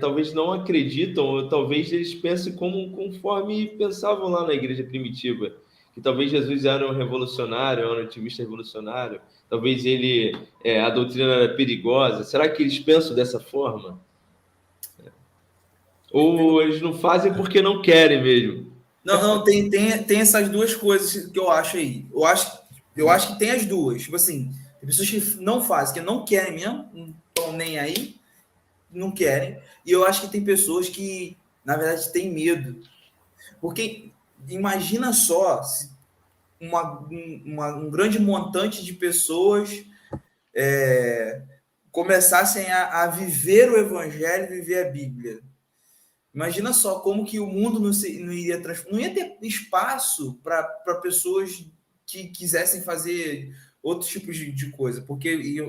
talvez não acreditam, ou talvez eles pensem conforme pensavam lá na igreja primitiva, que talvez Jesus era um revolucionário, era um ativista revolucionário, talvez a doutrina era perigosa. Será que eles pensam dessa forma? Ou eles não fazem porque não querem mesmo?
Não, tem essas duas coisas que eu acho aí. Eu acho que tem as duas. Tipo assim, tem pessoas que não fazem, que não querem mesmo, não estão nem aí, não querem. E eu acho que tem pessoas que, na verdade, têm medo. Porque imagina só se um grande montante de pessoas começassem a viver o evangelho, viver a Bíblia. Imagina só como que o mundo não iria transformar, não ia ter espaço para pessoas que quisessem fazer outros tipos de coisa. Porque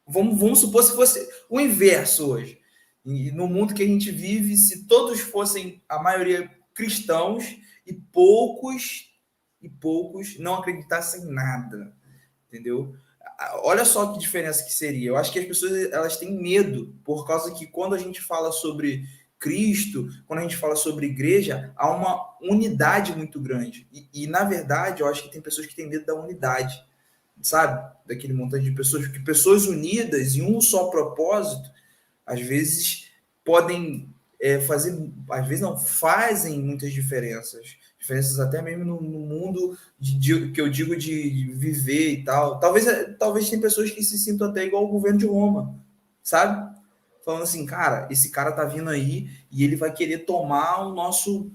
vamos supor se fosse o inverso hoje. E no mundo que a gente vive, se todos fossem, a maioria, cristãos, e poucos não acreditassem em nada, entendeu? Olha só que diferença que seria. Eu acho que as pessoas elas têm medo, por causa que quando a gente fala sobre Cristo, quando a gente fala sobre igreja, há uma unidade muito grande. Na verdade, eu acho que tem pessoas que têm medo da unidade, sabe? Daquele montante de pessoas, porque pessoas unidas em um só propósito, às vezes podem fazer, às vezes não, fazem muitas diferenças até mesmo no mundo que eu digo de viver e tal. Talvez tem pessoas que se sintam até igual ao governo de Roma, sabe? Falando assim, cara, esse cara tá vindo aí e ele vai querer tomar o nosso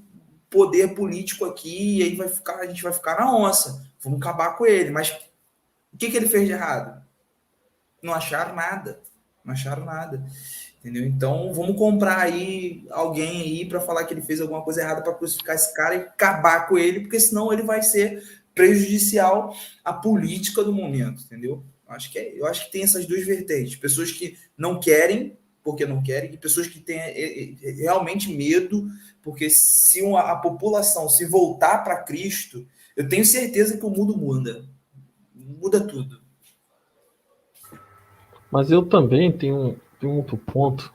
poder político aqui e aí a gente vai ficar na onça. Vamos acabar com ele. Mas o que ele fez de errado? Não acharam nada. Não acharam nada. Entendeu? Então, vamos comprar aí alguém aí para falar que ele fez alguma coisa errada para crucificar esse cara e acabar com ele, porque senão ele vai ser prejudicial à política do momento, entendeu? Eu acho que tem essas duas vertentes. Pessoas que não querem, porque não querem, e pessoas que têm realmente medo, porque se a população se voltar para Cristo, eu tenho certeza que o mundo muda. Muda tudo.
Mas eu também tenho um outro ponto,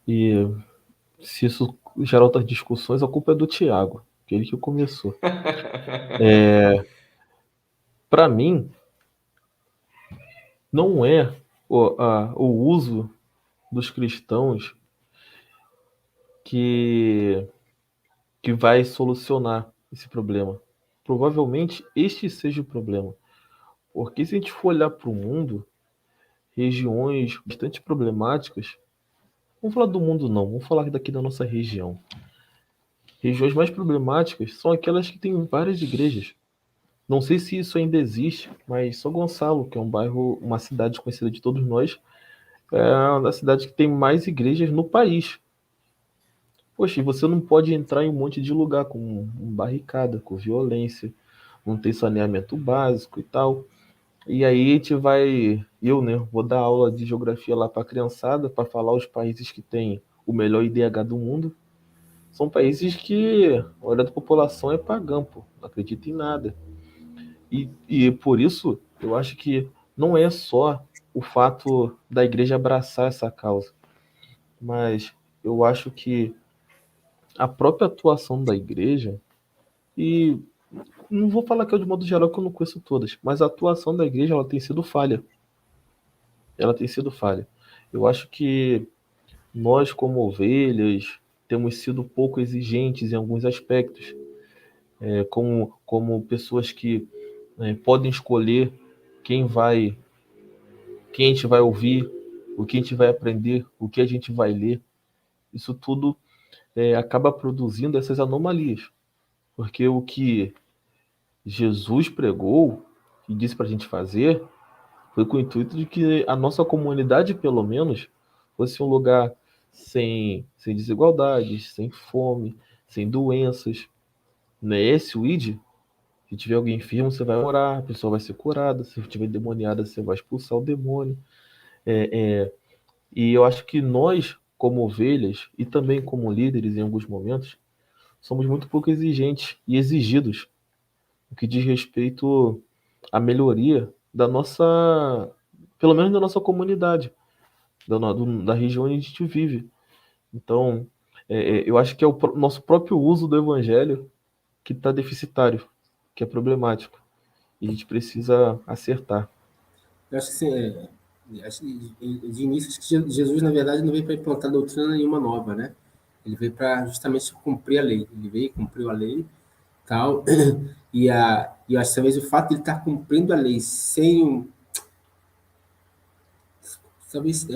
e se isso gera outras discussões, a culpa é do Tiago, que ele que começou. Para mim, não é o uso dos cristãos que vai solucionar esse problema. Provavelmente este seja o problema. Porque se a gente for olhar para o mundo, regiões bastante problemáticas, vamos falar do mundo não, vamos falar daqui da nossa região. Regiões mais problemáticas são aquelas que têm várias igrejas. Não sei se isso ainda existe, mas São Gonçalo, que é um bairro, uma cidade conhecida de todos nós, é uma cidade que tem mais igrejas no país. Poxa, e você não pode entrar em um monte de lugar com barricada, com violência, não tem saneamento básico e tal. E aí a gente vai, eu, né, vou dar aula de geografia lá para a criançada, para falar os países que têm o melhor IDH do mundo. São países que a maioria da população é pagã, pô, não acredita em nada. E por isso, eu acho que não é só o fato da igreja abraçar essa causa, mas eu acho que a própria atuação da igreja, e não vou falar que é de modo geral que eu não conheço todas, mas a atuação da igreja ela tem sido falha. Ela tem sido falha. Eu acho que nós, como ovelhas, temos sido pouco exigentes em alguns aspectos, como pessoas que podem escolher quem vai, quem a gente vai ouvir, o que a gente vai aprender, o que a gente vai ler. Isso tudo acaba produzindo essas anomalias, porque o que Jesus pregou e disse para a gente fazer foi com o intuito de que a nossa comunidade, pelo menos, fosse um lugar sem desigualdades, sem fome, sem doenças. Não é esse o ID? Se tiver alguém enfermo, você vai orar, a pessoa vai ser curada. Se tiver demoniada, você vai expulsar o demônio. E eu acho que nós, como ovelhas, e também como líderes em alguns momentos, somos muito pouco exigentes e exigidos no que diz respeito à melhoria da nossa, pelo menos da nossa comunidade, da região onde a gente vive. Então, eu acho que é o nosso próprio uso do evangelho que está deficitário, que é problemático. E a gente precisa acertar.
Eu acho que acho que, de início, acho que Jesus, na verdade, não veio para implantar doutrina nenhuma nova, né? Ele veio para justamente cumprir a lei. Ele veio, cumpriu a lei, tal. E eu acho que talvez o fato de ele estar cumprindo a lei sem talvez,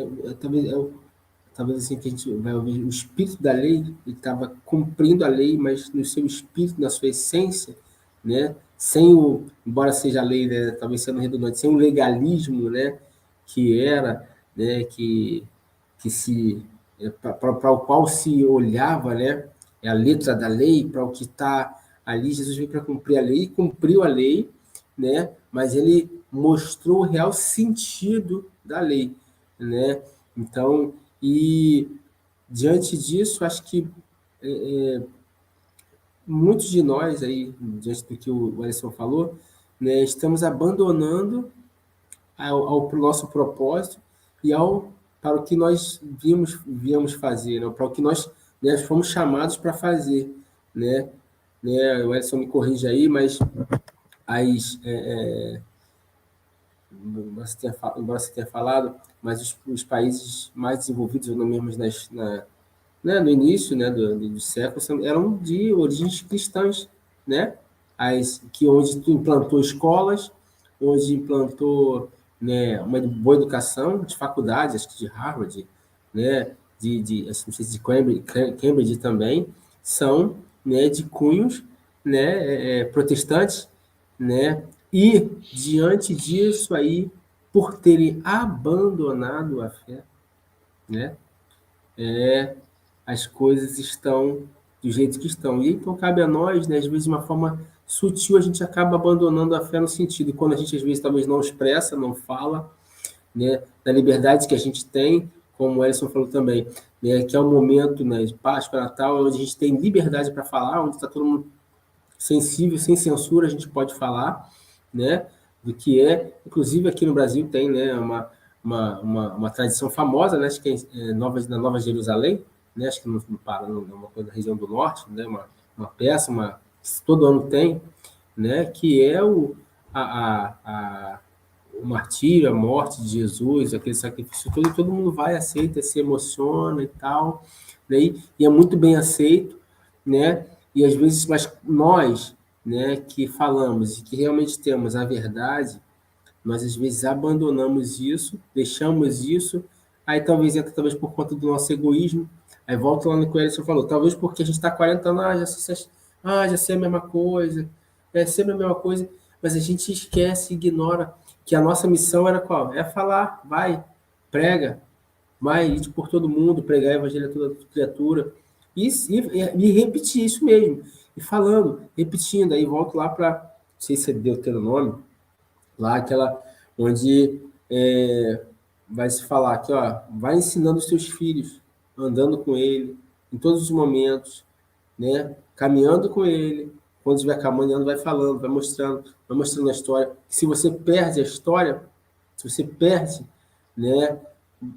talvez assim que a gente vai ouvir o espírito da lei, ele estava cumprindo a lei, mas no seu espírito, na sua essência, né? Sem embora seja a lei, né, talvez sendo redundante, sem o legalismo, né, que era, né, que se para o qual se olhava, né, é a letra da lei, para o que está ali, Jesus veio para cumprir a lei, cumpriu a lei, né, mas ele mostrou o real sentido da lei, né? Então, E, diante disso, acho que muitos de nós, aí, diante do que o Alisson falou, né, estamos abandonando ao nosso propósito e para o que nós viemos fazer, né, para o que nós, né, fomos chamados para fazer. Né? O Alisson me corrige aí, mas as, embora você tenha falado, mas os países mais desenvolvidos, não mesmo né, no início, né, do século, eram de origens cristãs, né? Onde tu implantou escolas, onde implantou, né, uma boa educação, de faculdades, acho que de Harvard, né, não sei se de Cambridge também, são, né, de cunhos, né, protestantes, né? E, diante disso aí, por terem abandonado a fé, né, as coisas estão do jeito que estão. E então cabe a nós, né, às vezes, de uma forma sutil, a gente acaba abandonando a fé no sentido, quando a gente, às vezes, talvez não expressa, não fala, né, da liberdade que a gente tem, como o Ellison falou também, né, que é um momento, né, de Páscoa, Natal, onde a gente tem liberdade para falar, onde está todo mundo sensível, sem censura, a gente pode falar, né, do que é. Inclusive, aqui no Brasil tem, né, uma tradição famosa, né, acho que na Nova Jerusalém, né, acho que no Pará, numa coisa da região do norte, né, uma peça, todo ano tem, né, que é o martírio, a morte de Jesus, aquele sacrifício todo, e todo mundo vai, aceita, se emociona e tal, né, e é muito bem aceito, né, e às vezes, mas nós, né, que falamos e que realmente temos a verdade, nós às vezes abandonamos isso, deixamos isso, aí talvez entra talvez por conta do nosso egoísmo, aí volta lá no que o Ellison falou, talvez porque a gente está 40 anos, já sei a mesma coisa, é sempre a mesma coisa, mas a gente esquece, ignora que a nossa missão era qual? É falar, vai, prega, vai, ir por todo mundo, pregar o evangelho a toda criatura, e repetir isso mesmo, e falando, repetindo, aí volto lá para, não sei se é Deuteronômio, lá aquela onde vai se falar aqui, ó, vai ensinando os seus filhos, andando com ele, em todos os momentos, né? Caminhando com ele, quando estiver caminhando, vai falando, vai mostrando a história. Se você perde a história, se você perde, né,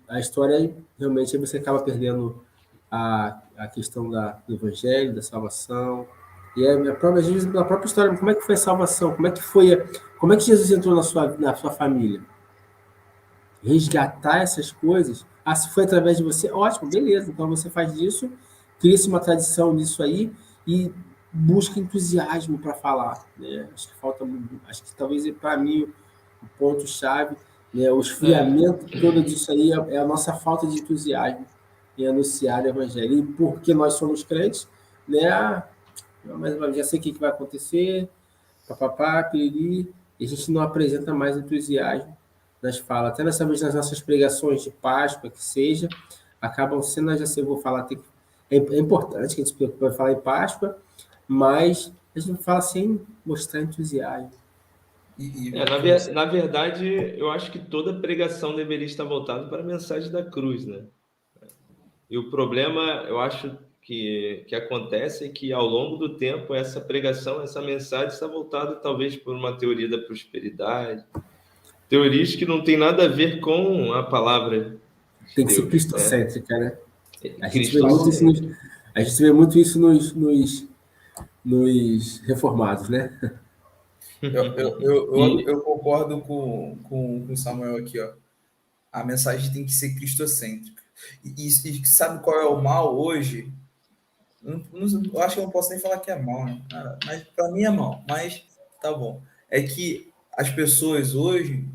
a história, realmente aí você acaba perdendo a questão do evangelho, da salvação. E a própria, às vezes, a própria história, como é que foi a salvação? Como é que Jesus entrou na sua família? Resgatar essas coisas. Ah, se foi através de você, ótimo, beleza. Então você faz isso, cria-se uma tradição nisso aí e busca entusiasmo para falar. Né? Acho que talvez para mim o ponto-chave, né, o esfriamento todo disso aí é a nossa falta de entusiasmo em anunciar o evangelho. E porque nós somos crentes, né, mas já sei o que vai acontecer, papapá, piriri, e a gente não apresenta mais entusiasmo nas falas. Até nessa vez nas nossas pregações de Páscoa, que seja, acabam sendo, já sei, eu vou falar, é importante que a gente vai falar em Páscoa, mas a gente fala sem mostrar entusiasmo.
Na verdade, eu acho que toda pregação deveria estar voltada para a mensagem da cruz, né? E o problema, eu acho que acontece é que ao longo do tempo essa pregação, essa mensagem está voltada talvez por uma teoria da prosperidade, teorias que não tem nada a ver com a palavra de
Tem que ser
Deus,
cristocêntrica, né? A gente
Cristocêntrica.
vê muito isso nos reformados, né?
Eu concordo com o Samuel aqui, ó. A mensagem tem que ser cristocêntrica. E sabe qual é o mal hoje? Eu acho que eu não posso nem falar que é mal, né? Mas para mim é mal. Mas tá bom. É que as pessoas hoje,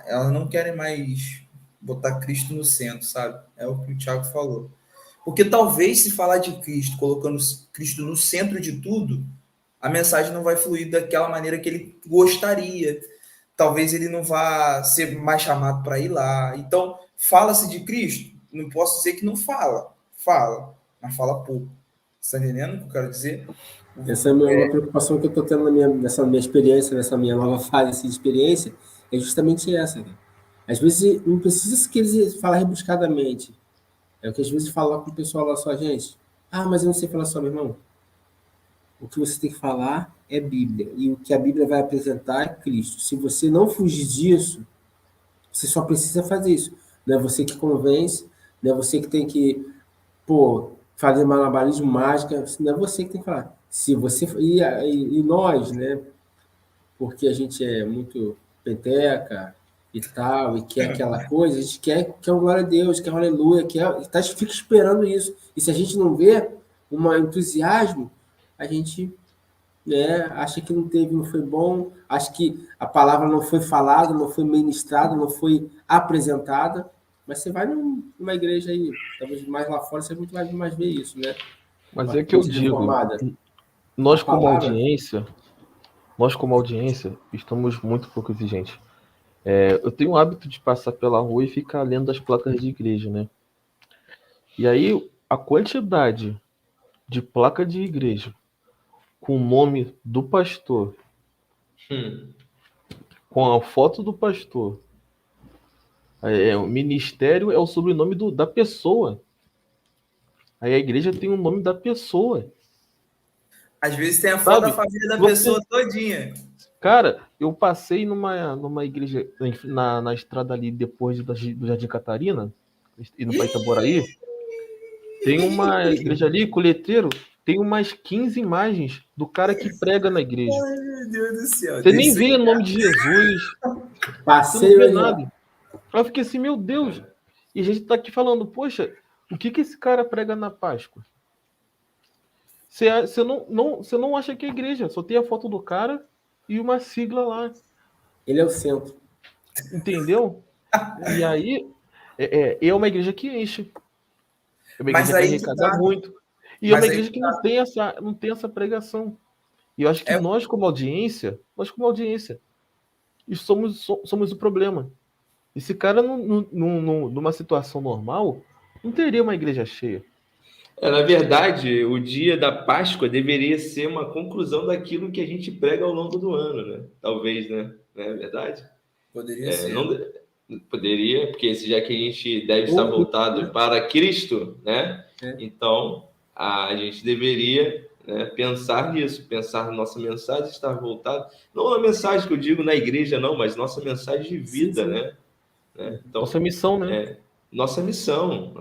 elas não querem mais botar Cristo no centro, sabe? É o que o Thiago falou. Porque talvez se falar de Cristo, colocando Cristo no centro de tudo, a mensagem não vai fluir daquela maneira que ele gostaria. Talvez ele não vá ser mais chamado para ir lá. Então, fala-se de Cristo? Não posso dizer que não fala. Fala, mas fala pouco. Você está entendendo o que eu quero dizer?
Essa é uma preocupação que eu estou tendo nessa minha experiência, nessa minha nova fase assim, de experiência, é justamente essa. Né? Às vezes não precisa que eles falar rebuscadamente. É o que às vezes falar com o pessoal lá só, gente. Ah, mas eu não sei falar só, meu irmão. O que você tem que falar é Bíblia. E o que a Bíblia vai apresentar é Cristo. Se você não fugir disso, você só precisa fazer isso. Não é você que convence, não é você que tem que, fazer malabarismo, mágica, não é você que tem que falar. Se você e nós, né? Porque a gente é muito peteca e tal, e quer aquela coisa, a gente quer um glória a Deus, quer um aleluia, fica esperando isso. E se a gente não vê um entusiasmo, a gente, né, acha que não foi bom, acha que a palavra não foi falada, não foi ministrada, não foi apresentada. Mas você vai numa igreja aí, talvez mais lá fora, você muito mais ver isso, né?
Mas é que eu digo, nós como audiência, estamos muito pouco exigentes. Eu tenho o hábito de passar pela rua e ficar lendo as placas de igreja, né? E aí, a quantidade de placa de igreja com o nome do pastor, com a foto do pastor, o ministério é o sobrenome da pessoa. Aí a igreja tem o nome da pessoa.
Às vezes tem a foto da família da pessoa todinha.
Cara, eu passei numa igreja na estrada ali depois do Jardim Catarina, indo para Itaboraí. Tem uma igreja ali com letreiro, tem umas 15 imagens do cara que prega na igreja.
Ai, meu Deus do céu.
Você nem vê o nome de Jesus.
Passei,
você não vê nada. Eu fiquei assim, meu Deus. E a gente tá aqui falando, poxa, o que esse cara prega na Páscoa? Você não acha que é igreja, só tem a foto do cara e uma sigla lá.
Ele é o centro.
Entendeu? E aí, é uma igreja que enche. É uma igreja que arrecada muito. E é uma igreja que não tem essa pregação. E eu acho que nós, como audiência, somos o problema. Esse cara, numa situação normal, não teria uma igreja cheia.
Na verdade, o dia da Páscoa deveria ser uma conclusão daquilo que a gente prega ao longo do ano, né? Talvez, né? Não é verdade?
Poderia ser.
Poderia, porque já que a gente deve estar voltado para Cristo, né? Então, a gente deveria, né, pensar nisso, pensar na nossa mensagem estar voltada, não a mensagem que eu digo na igreja, não, mas nossa mensagem de vida, sim. Né? Então,
nossa missão, né?
Nossa missão.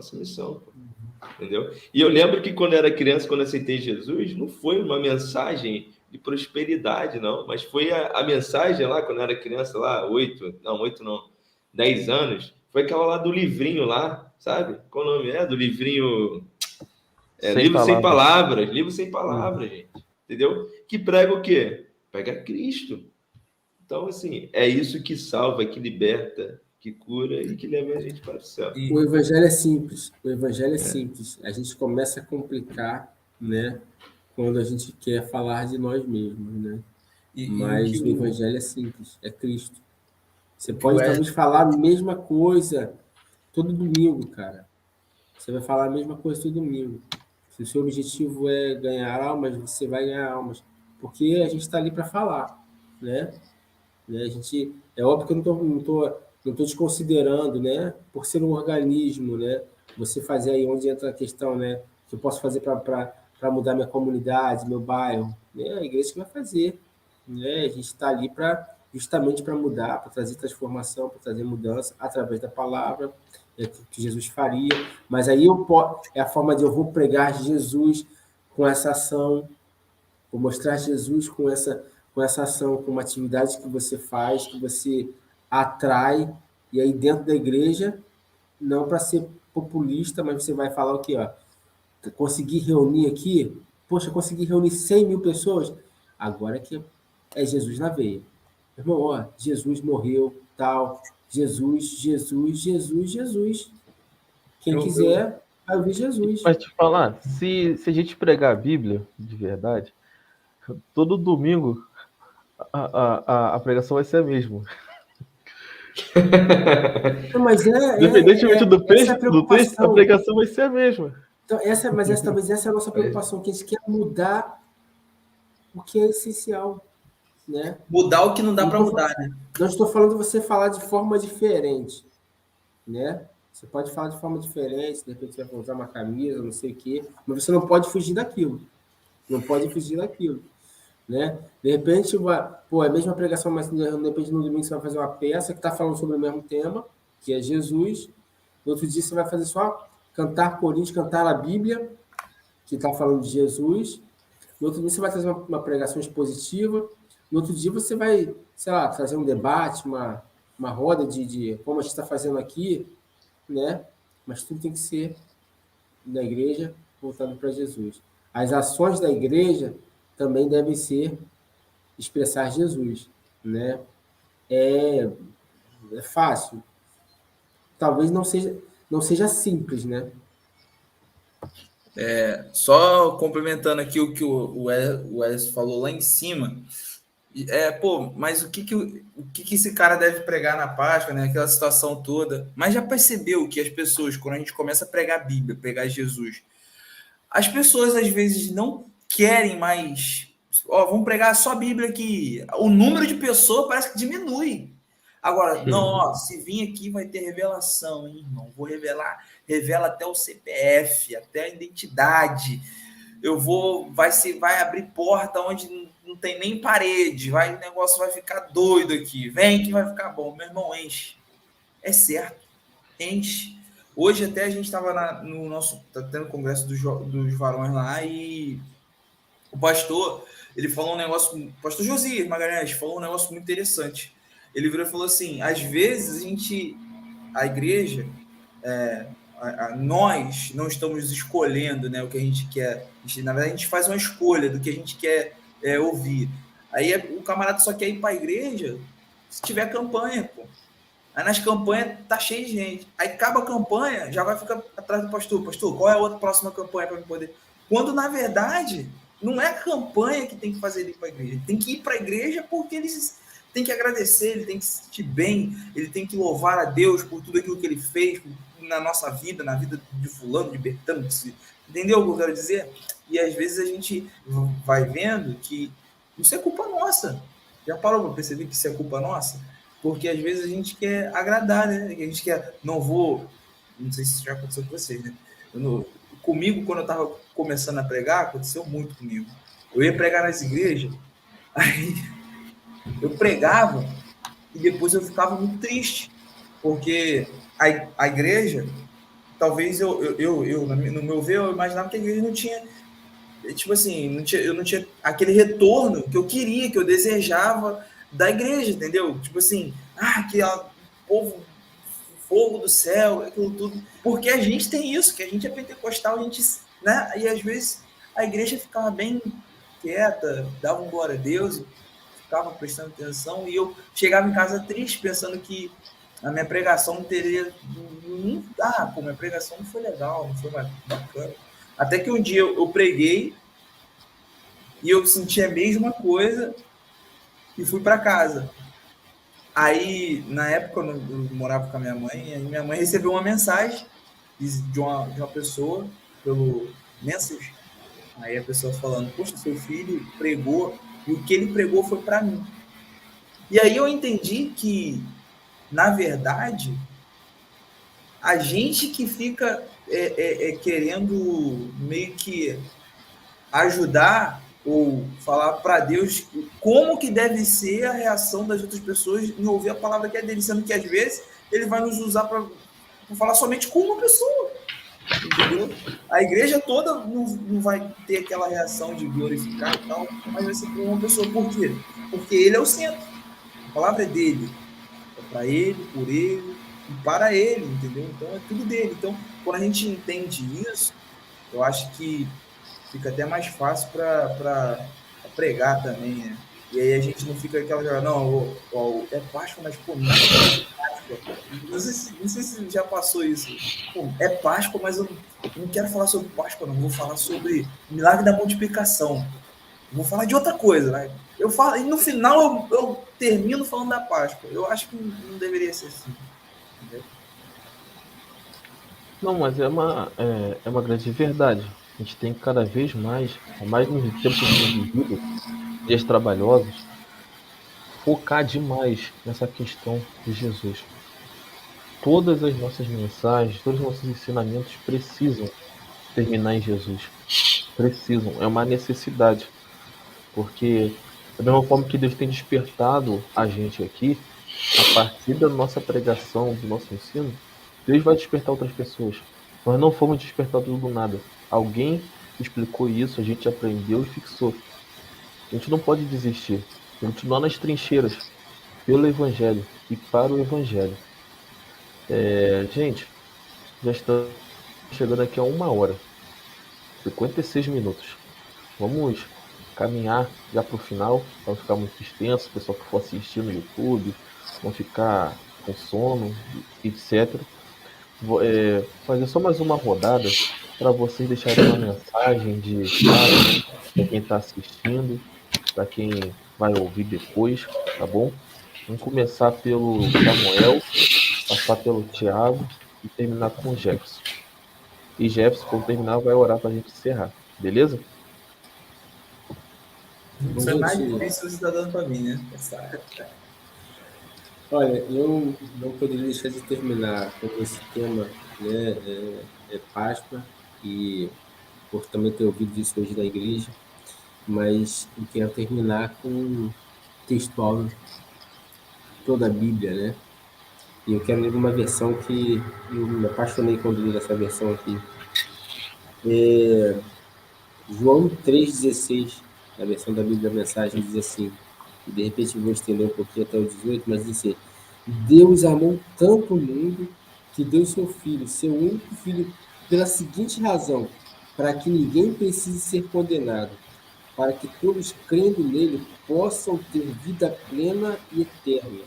Entendeu? E eu lembro que quando eu era criança, quando eu aceitei Jesus, não foi uma mensagem de prosperidade, não, mas foi a mensagem lá, quando eu era criança, lá, 10 anos, foi aquela lá do livrinho lá, sabe? Qual o nome do livrinho? Livro sem palavras, gente. Entendeu? Que prega o quê? Prega Cristo. Então, assim, é isso que salva, que liberta, que cura e que leva a gente para o céu.
O evangelho é simples. Simples. A gente começa a complicar, né? Quando a gente quer falar de nós mesmos, né? Mas o evangelho é simples, é Cristo. Você pode talvez falar a mesma coisa todo domingo, cara. Você vai falar a mesma coisa todo domingo. Se o seu objetivo é ganhar almas, você vai ganhar almas. Porque a gente está ali para falar, né? A gente, é óbvio que eu não estou desconsiderando, né? Por ser um organismo, né? Você fazer aí onde entra a questão, né? O que eu posso fazer para mudar minha comunidade, meu bairro, né? A igreja que vai fazer, né? A gente está ali justamente para mudar, para trazer transformação, para trazer mudança através da palavra que Jesus faria. Mas aí é a forma de eu vou pregar Jesus com essa ação, vou mostrar Jesus com essa ação, com uma atividade que você faz, que você atrai, e aí dentro da igreja, não para ser populista, mas você vai falar o quê? Consegui reunir aqui, consegui reunir 100 mil pessoas, agora que é Jesus na veia. Irmão, Jesus morreu, tal, Jesus. Quem quiser, vai ouvir Jesus.
Mas te falar, se a gente pregar a Bíblia, de verdade, todo domingo a pregação vai ser a mesma.
Mas
independentemente do texto, a pregação vai ser a mesma.
Então, talvez essa é a nossa preocupação, que a gente quer mudar o que é essencial. né?
Mudar o que não dá para mudar, né?
Não estou falando você falar de forma diferente, né? Você pode falar de forma diferente, de repente você vai usar uma camisa, não sei o quê, mas você não pode fugir daquilo. Não pode fugir daquilo, né? De repente, é a mesma pregação, mas de repente no domingo você vai fazer uma peça que está falando sobre o mesmo tema, que é Jesus. No outro dia você vai fazer só cantar coríntios, cantar a Bíblia, que está falando de Jesus. No outro dia você vai fazer uma pregação expositiva. No outro dia você vai, sei lá, trazer um debate, uma roda de como a gente está fazendo aqui, né? Mas tudo tem que ser na igreja voltado para Jesus. As ações da igreja também devem ser expressar Jesus, né? É fácil. Talvez não seja simples, né?
Só complementando aqui o que o Wes falou lá em cima. Mas o que esse cara deve pregar na Páscoa, né? Aquela situação toda. Mas já percebeu que as pessoas, quando a gente começa a pregar a Bíblia, pregar Jesus, as pessoas às vezes não querem mais. Vamos pregar só a Bíblia aqui. O número de pessoas parece que diminui. Agora, não, se vir aqui vai ter revelação, hein, irmão? Vou revela até o CPF, até a identidade. Vai abrir porta onde não tem nem parede, o negócio vai ficar doido aqui. Vem que vai ficar bom. Meu irmão, enche. É certo, enche. Hoje até a gente estava tá tendo congresso dos varões lá e o pastor, ele falou um negócio, o pastor Josias Magalhães falou um negócio muito interessante. Ele virou e falou assim, às vezes a igreja, nós não estamos escolhendo, né, o que a gente quer. Na verdade, a gente faz uma escolha do que a gente quer ouvir. Aí o camarada só quer ir para a igreja se tiver campanha, pô. Aí nas campanhas tá cheio de gente. Aí acaba a campanha, já vai ficar atrás do pastor. Pastor, qual é a outra próxima campanha para me poder... Quando, na verdade, não é a campanha que tem que fazer ele ir para a igreja. Ele tem que ir para a igreja porque ele tem que agradecer, ele tem que se sentir bem, ele tem que louvar a Deus por tudo aquilo que ele fez na nossa vida, na vida de fulano, de Bertano. Entendeu o que eu quero dizer? E às vezes a gente vai vendo que isso é culpa nossa. Já parou para perceber que isso é culpa nossa? Porque às vezes a gente quer agradar, né? A gente quer, não sei se isso já aconteceu com vocês, né? Comigo, quando eu estava começando a pregar, aconteceu muito comigo. Eu ia pregar nas igrejas, aí eu pregava e depois eu ficava muito triste, porque a igreja, talvez no meu ver, eu imaginava que a igreja não tinha, tipo assim, eu não tinha aquele retorno que eu queria, que eu desejava da igreja, entendeu? Tipo assim, que povo, fogo do céu, aquilo tudo. Porque a gente tem isso, que a gente é pentecostal, a gente, né? E às vezes a igreja ficava bem quieta, dava um glória a Deus, ficava prestando atenção, e eu chegava em casa triste, pensando que a minha pregação não teria... minha pregação não foi legal, não foi bacana. Até que um dia eu preguei e eu senti a mesma coisa e fui para casa. Aí, na época, eu morava com a minha mãe, e minha mãe recebeu uma mensagem de uma pessoa pelo Message. Aí a pessoa falando, poxa, seu filho pregou, e o que ele pregou foi para mim. E aí eu entendi que, na verdade, a gente que fica querendo meio que ajudar ou falar para Deus como que deve ser a reação das outras pessoas em ouvir a palavra que é dele, sendo que às vezes ele vai nos usar para falar somente com uma pessoa, entendeu? A igreja toda não vai ter aquela reação de glorificar e tal, mas vai ser com uma pessoa. Por quê? Porque ele é o centro, a palavra é dele, é para ele, por ele e para ele, entendeu? Então é tudo dele. Então, quando a gente entende isso, eu acho que fica até mais fácil para pregar também, né? E aí a gente não fica aquela... Não, é Páscoa, mas pô, não é Páscoa. Não sei se já passou isso. Pô, é Páscoa, mas eu não quero falar sobre Páscoa, não. Vou falar sobre o milagre da multiplicação. Vou falar de outra coisa, né? Eu falo, e no final eu termino falando da Páscoa. Eu acho que não deveria ser assim. Entendeu?
Não, mas é uma grande verdade. A gente tem que cada vez mais nos tempos que temos vivido, dias trabalhosos, focar demais nessa questão de Jesus. Todas as nossas mensagens, todos os nossos ensinamentos precisam terminar em Jesus. Precisam, é uma necessidade. Porque, da mesma forma que Deus tem despertado a gente aqui, a partir da nossa pregação, do nosso ensino, Deus vai despertar outras pessoas. Nós não fomos despertados do nada. Alguém explicou isso, a gente aprendeu e fixou. A gente não pode desistir. Continuar nas trincheiras, pelo Evangelho e para o Evangelho. Gente, já estamos chegando aqui a 1 hora, 56 minutos. Vamos caminhar já para o final, para não ficar muito extenso. O pessoal que for assistir no YouTube, não ficar com sono, etc. Fazer só mais uma rodada para vocês deixarem uma mensagem de paz para quem está assistindo, para quem vai ouvir depois, tá bom? Vamos começar pelo Samuel, passar pelo Thiago e terminar com o Jefferson. E Jefferson, quando terminar, vai orar para a gente encerrar, beleza?
Isso é mais difícil você está dando para mim, né?
Olha, eu não poderia deixar de terminar com esse tema, né? Páscoa, e por também ter ouvido isso hoje da igreja, mas eu quero terminar com um textual toda a Bíblia, né? E eu quero ler uma versão que eu me apaixonei quando li essa versão aqui. João 3,16, a versão da Bíblia Mensagem, diz assim, e de repente eu vou estender um pouquinho até o 18, mas diz assim: Deus amou tanto o mundo que deu seu Filho, seu único Filho, pela seguinte razão, para que ninguém precise ser condenado, para que todos crendo nele possam ter vida plena e eterna.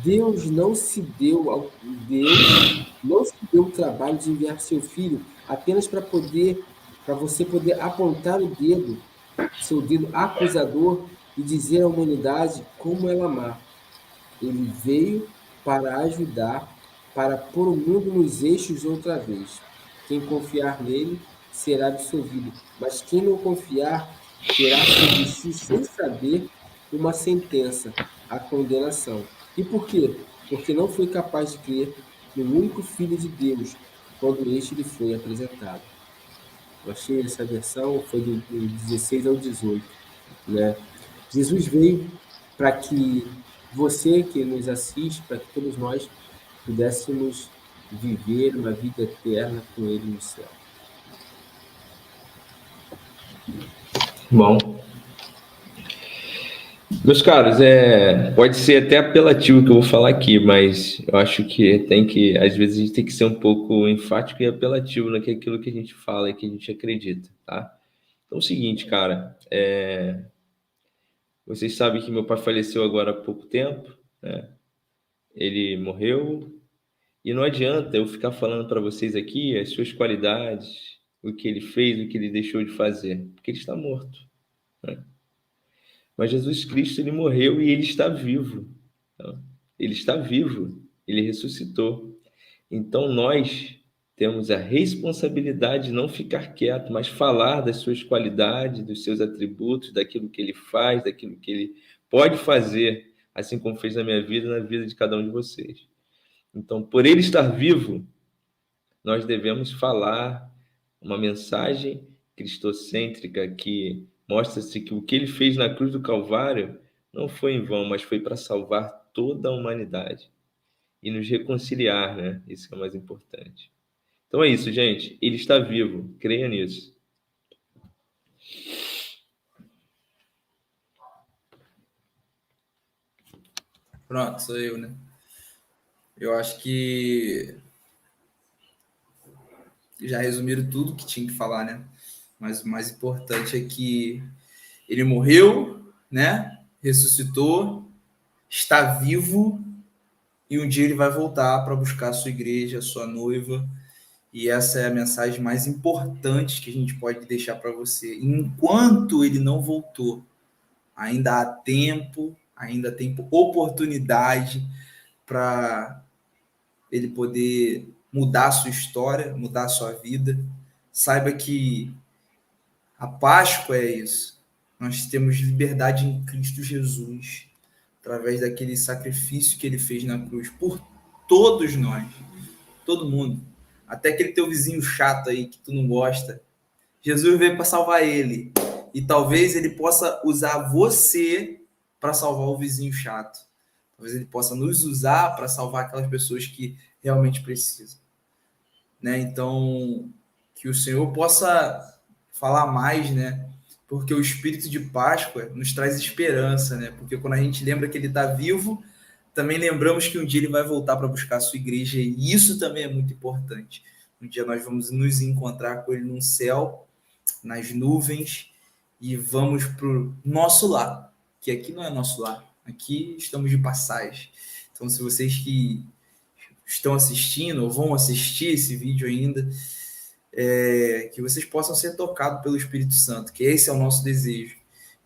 Deus não se deu o trabalho de enviar seu Filho apenas para você poder apontar o dedo, seu dedo acusador, e dizer à humanidade como ela amar. Ele veio para ajudar, para pôr o mundo nos eixos outra vez. Quem confiar nele será absolvido, mas quem não confiar terá sobre si, sem saber, uma sentença, a condenação. E por quê? Porque não foi capaz de crer no único Filho de Deus quando este lhe foi apresentado. Eu achei essa versão, foi do 16 ao 18, né? Jesus veio para que você que nos assiste, para que todos nós pudéssemos viver uma vida eterna com Ele no céu.
Bom. Meus caros, pode ser até apelativo que eu vou falar aqui, mas eu acho que às vezes a gente tem que ser um pouco enfático e apelativo naquilo que a gente fala e que a gente acredita, tá? Então é o seguinte, cara, vocês sabem que meu pai faleceu agora há pouco tempo, né? Ele morreu e não adianta eu ficar falando para vocês aqui as suas qualidades, o que ele fez, o que ele deixou de fazer, porque ele está morto, né? Mas Jesus Cristo, ele morreu e ele está vivo. Ele está vivo, ele ressuscitou. Então nós temos a responsabilidade de não ficar quieto, mas falar das suas qualidades, dos seus atributos, daquilo que ele faz, daquilo que ele pode fazer, assim como fez na minha vida e na vida de cada um de vocês. Então, por ele estar vivo, nós devemos falar uma mensagem cristocêntrica que mostra-se que o que ele fez na cruz do Calvário não foi em vão, mas foi para salvar toda a humanidade e nos reconciliar, né? Isso que é o mais importante. Então é isso, gente. Ele está vivo. Creia nisso.
Pronto, sou eu, né? Eu acho que já resumiram tudo que tinha que falar, né? Mas o mais importante é que ele morreu, né? Ressuscitou, está vivo e um dia ele vai voltar para buscar a sua igreja, a sua noiva. E essa é a mensagem mais importante que a gente pode deixar para você. Enquanto ele não voltou, ainda há tempo, ainda tem oportunidade para ele poder mudar a sua história, mudar a sua vida. Saiba que a Páscoa é isso. Nós temos liberdade em Cristo Jesus. através daquele sacrifício que ele fez na cruz por todos nós, todo mundo, até aquele teu vizinho chato aí que tu não gosta. Jesus veio para salvar ele, e talvez ele possa usar você para salvar o vizinho chato. Talvez ele possa nos usar para salvar aquelas pessoas que realmente precisam, né? Então, que o Senhor possa falar mais, né? Porque o espírito de Páscoa nos traz esperança, né? Porque quando a gente lembra que ele está vivo, também lembramos que um dia ele vai voltar para buscar a sua igreja, e isso também é muito importante. Um dia nós vamos nos encontrar com ele no céu, nas nuvens, e vamos para o nosso lar, que aqui não é nosso lar, aqui estamos de passagem. Então, se vocês que estão assistindo ou vão assistir esse vídeo ainda, que vocês possam ser tocados pelo Espírito Santo, que esse é o nosso desejo,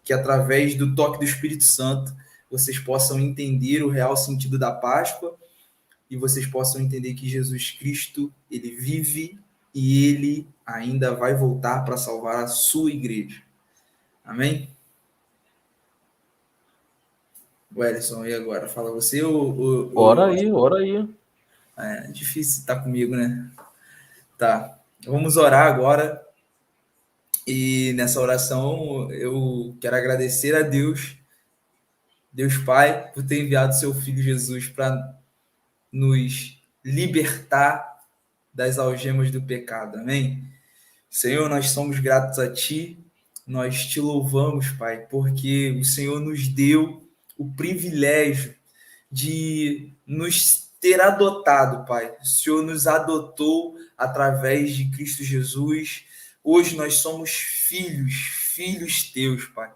que através do toque do Espírito Santo vocês possam entender o real sentido da Páscoa e vocês possam entender que Jesus Cristo, ele vive e ele ainda vai voltar para salvar a sua igreja. Amém? Wellington, e agora? Fala você ou...
Ora aí.
É difícil estar comigo, né? Tá. Vamos orar agora. E nessa oração eu quero agradecer a Deus, Deus Pai, por ter enviado seu Filho Jesus para nos libertar das algemas do pecado. Amém? Senhor, nós somos gratos a Ti, nós Te louvamos, Pai, porque o Senhor nos deu o privilégio de nos ter adotado, Pai. O Senhor nos adotou através de Cristo Jesus. Hoje nós somos filhos Teus, Pai.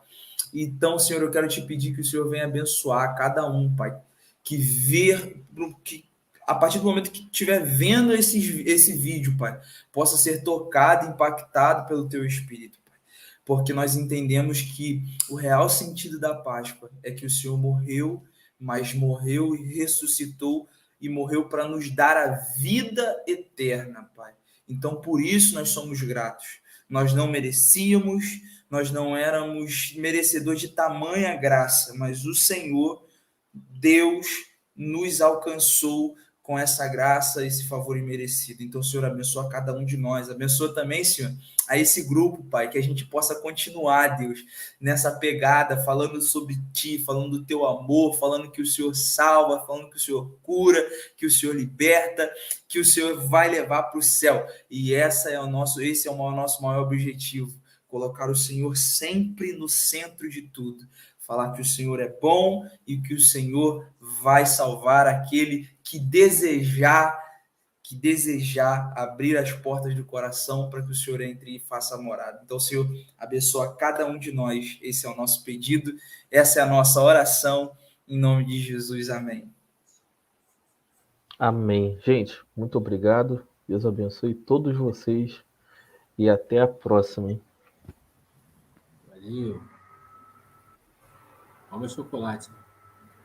Então, Senhor, eu quero te pedir que o Senhor venha abençoar cada um, Pai, que a partir do momento que estiver vendo esse vídeo, Pai, possa ser tocado, impactado pelo Teu Espírito, Pai. Porque nós entendemos que o real sentido da Páscoa é que o Senhor morreu, mas morreu e ressuscitou, e morreu para nos dar a vida eterna, Pai. Então, por isso nós somos gratos. Nós não merecíamos, nós não éramos merecedores de tamanha graça, mas o Senhor, Deus, nos alcançou com essa graça, esse favor imerecido. Então, Senhor, abençoa cada um de nós. Abençoa também, Senhor, a esse grupo, Pai, que a gente possa continuar, Deus, nessa pegada, falando sobre Ti, falando do Teu amor, falando que o Senhor salva, falando que o Senhor cura, que o Senhor liberta, que o Senhor vai levar para o céu. E esse é o nosso maior objetivo, colocar o Senhor sempre no centro de tudo. Falar que o Senhor é bom e que o Senhor vai salvar aquele que desejar abrir as portas do coração para que o Senhor entre e faça a morada. Então, Senhor, abençoa cada um de nós. Esse é o nosso pedido, essa é a nossa oração, em nome de Jesus. Amém.
Amém. Gente, muito obrigado. Deus abençoe todos vocês e até a próxima, hein?
Valeu. Toma chocolate.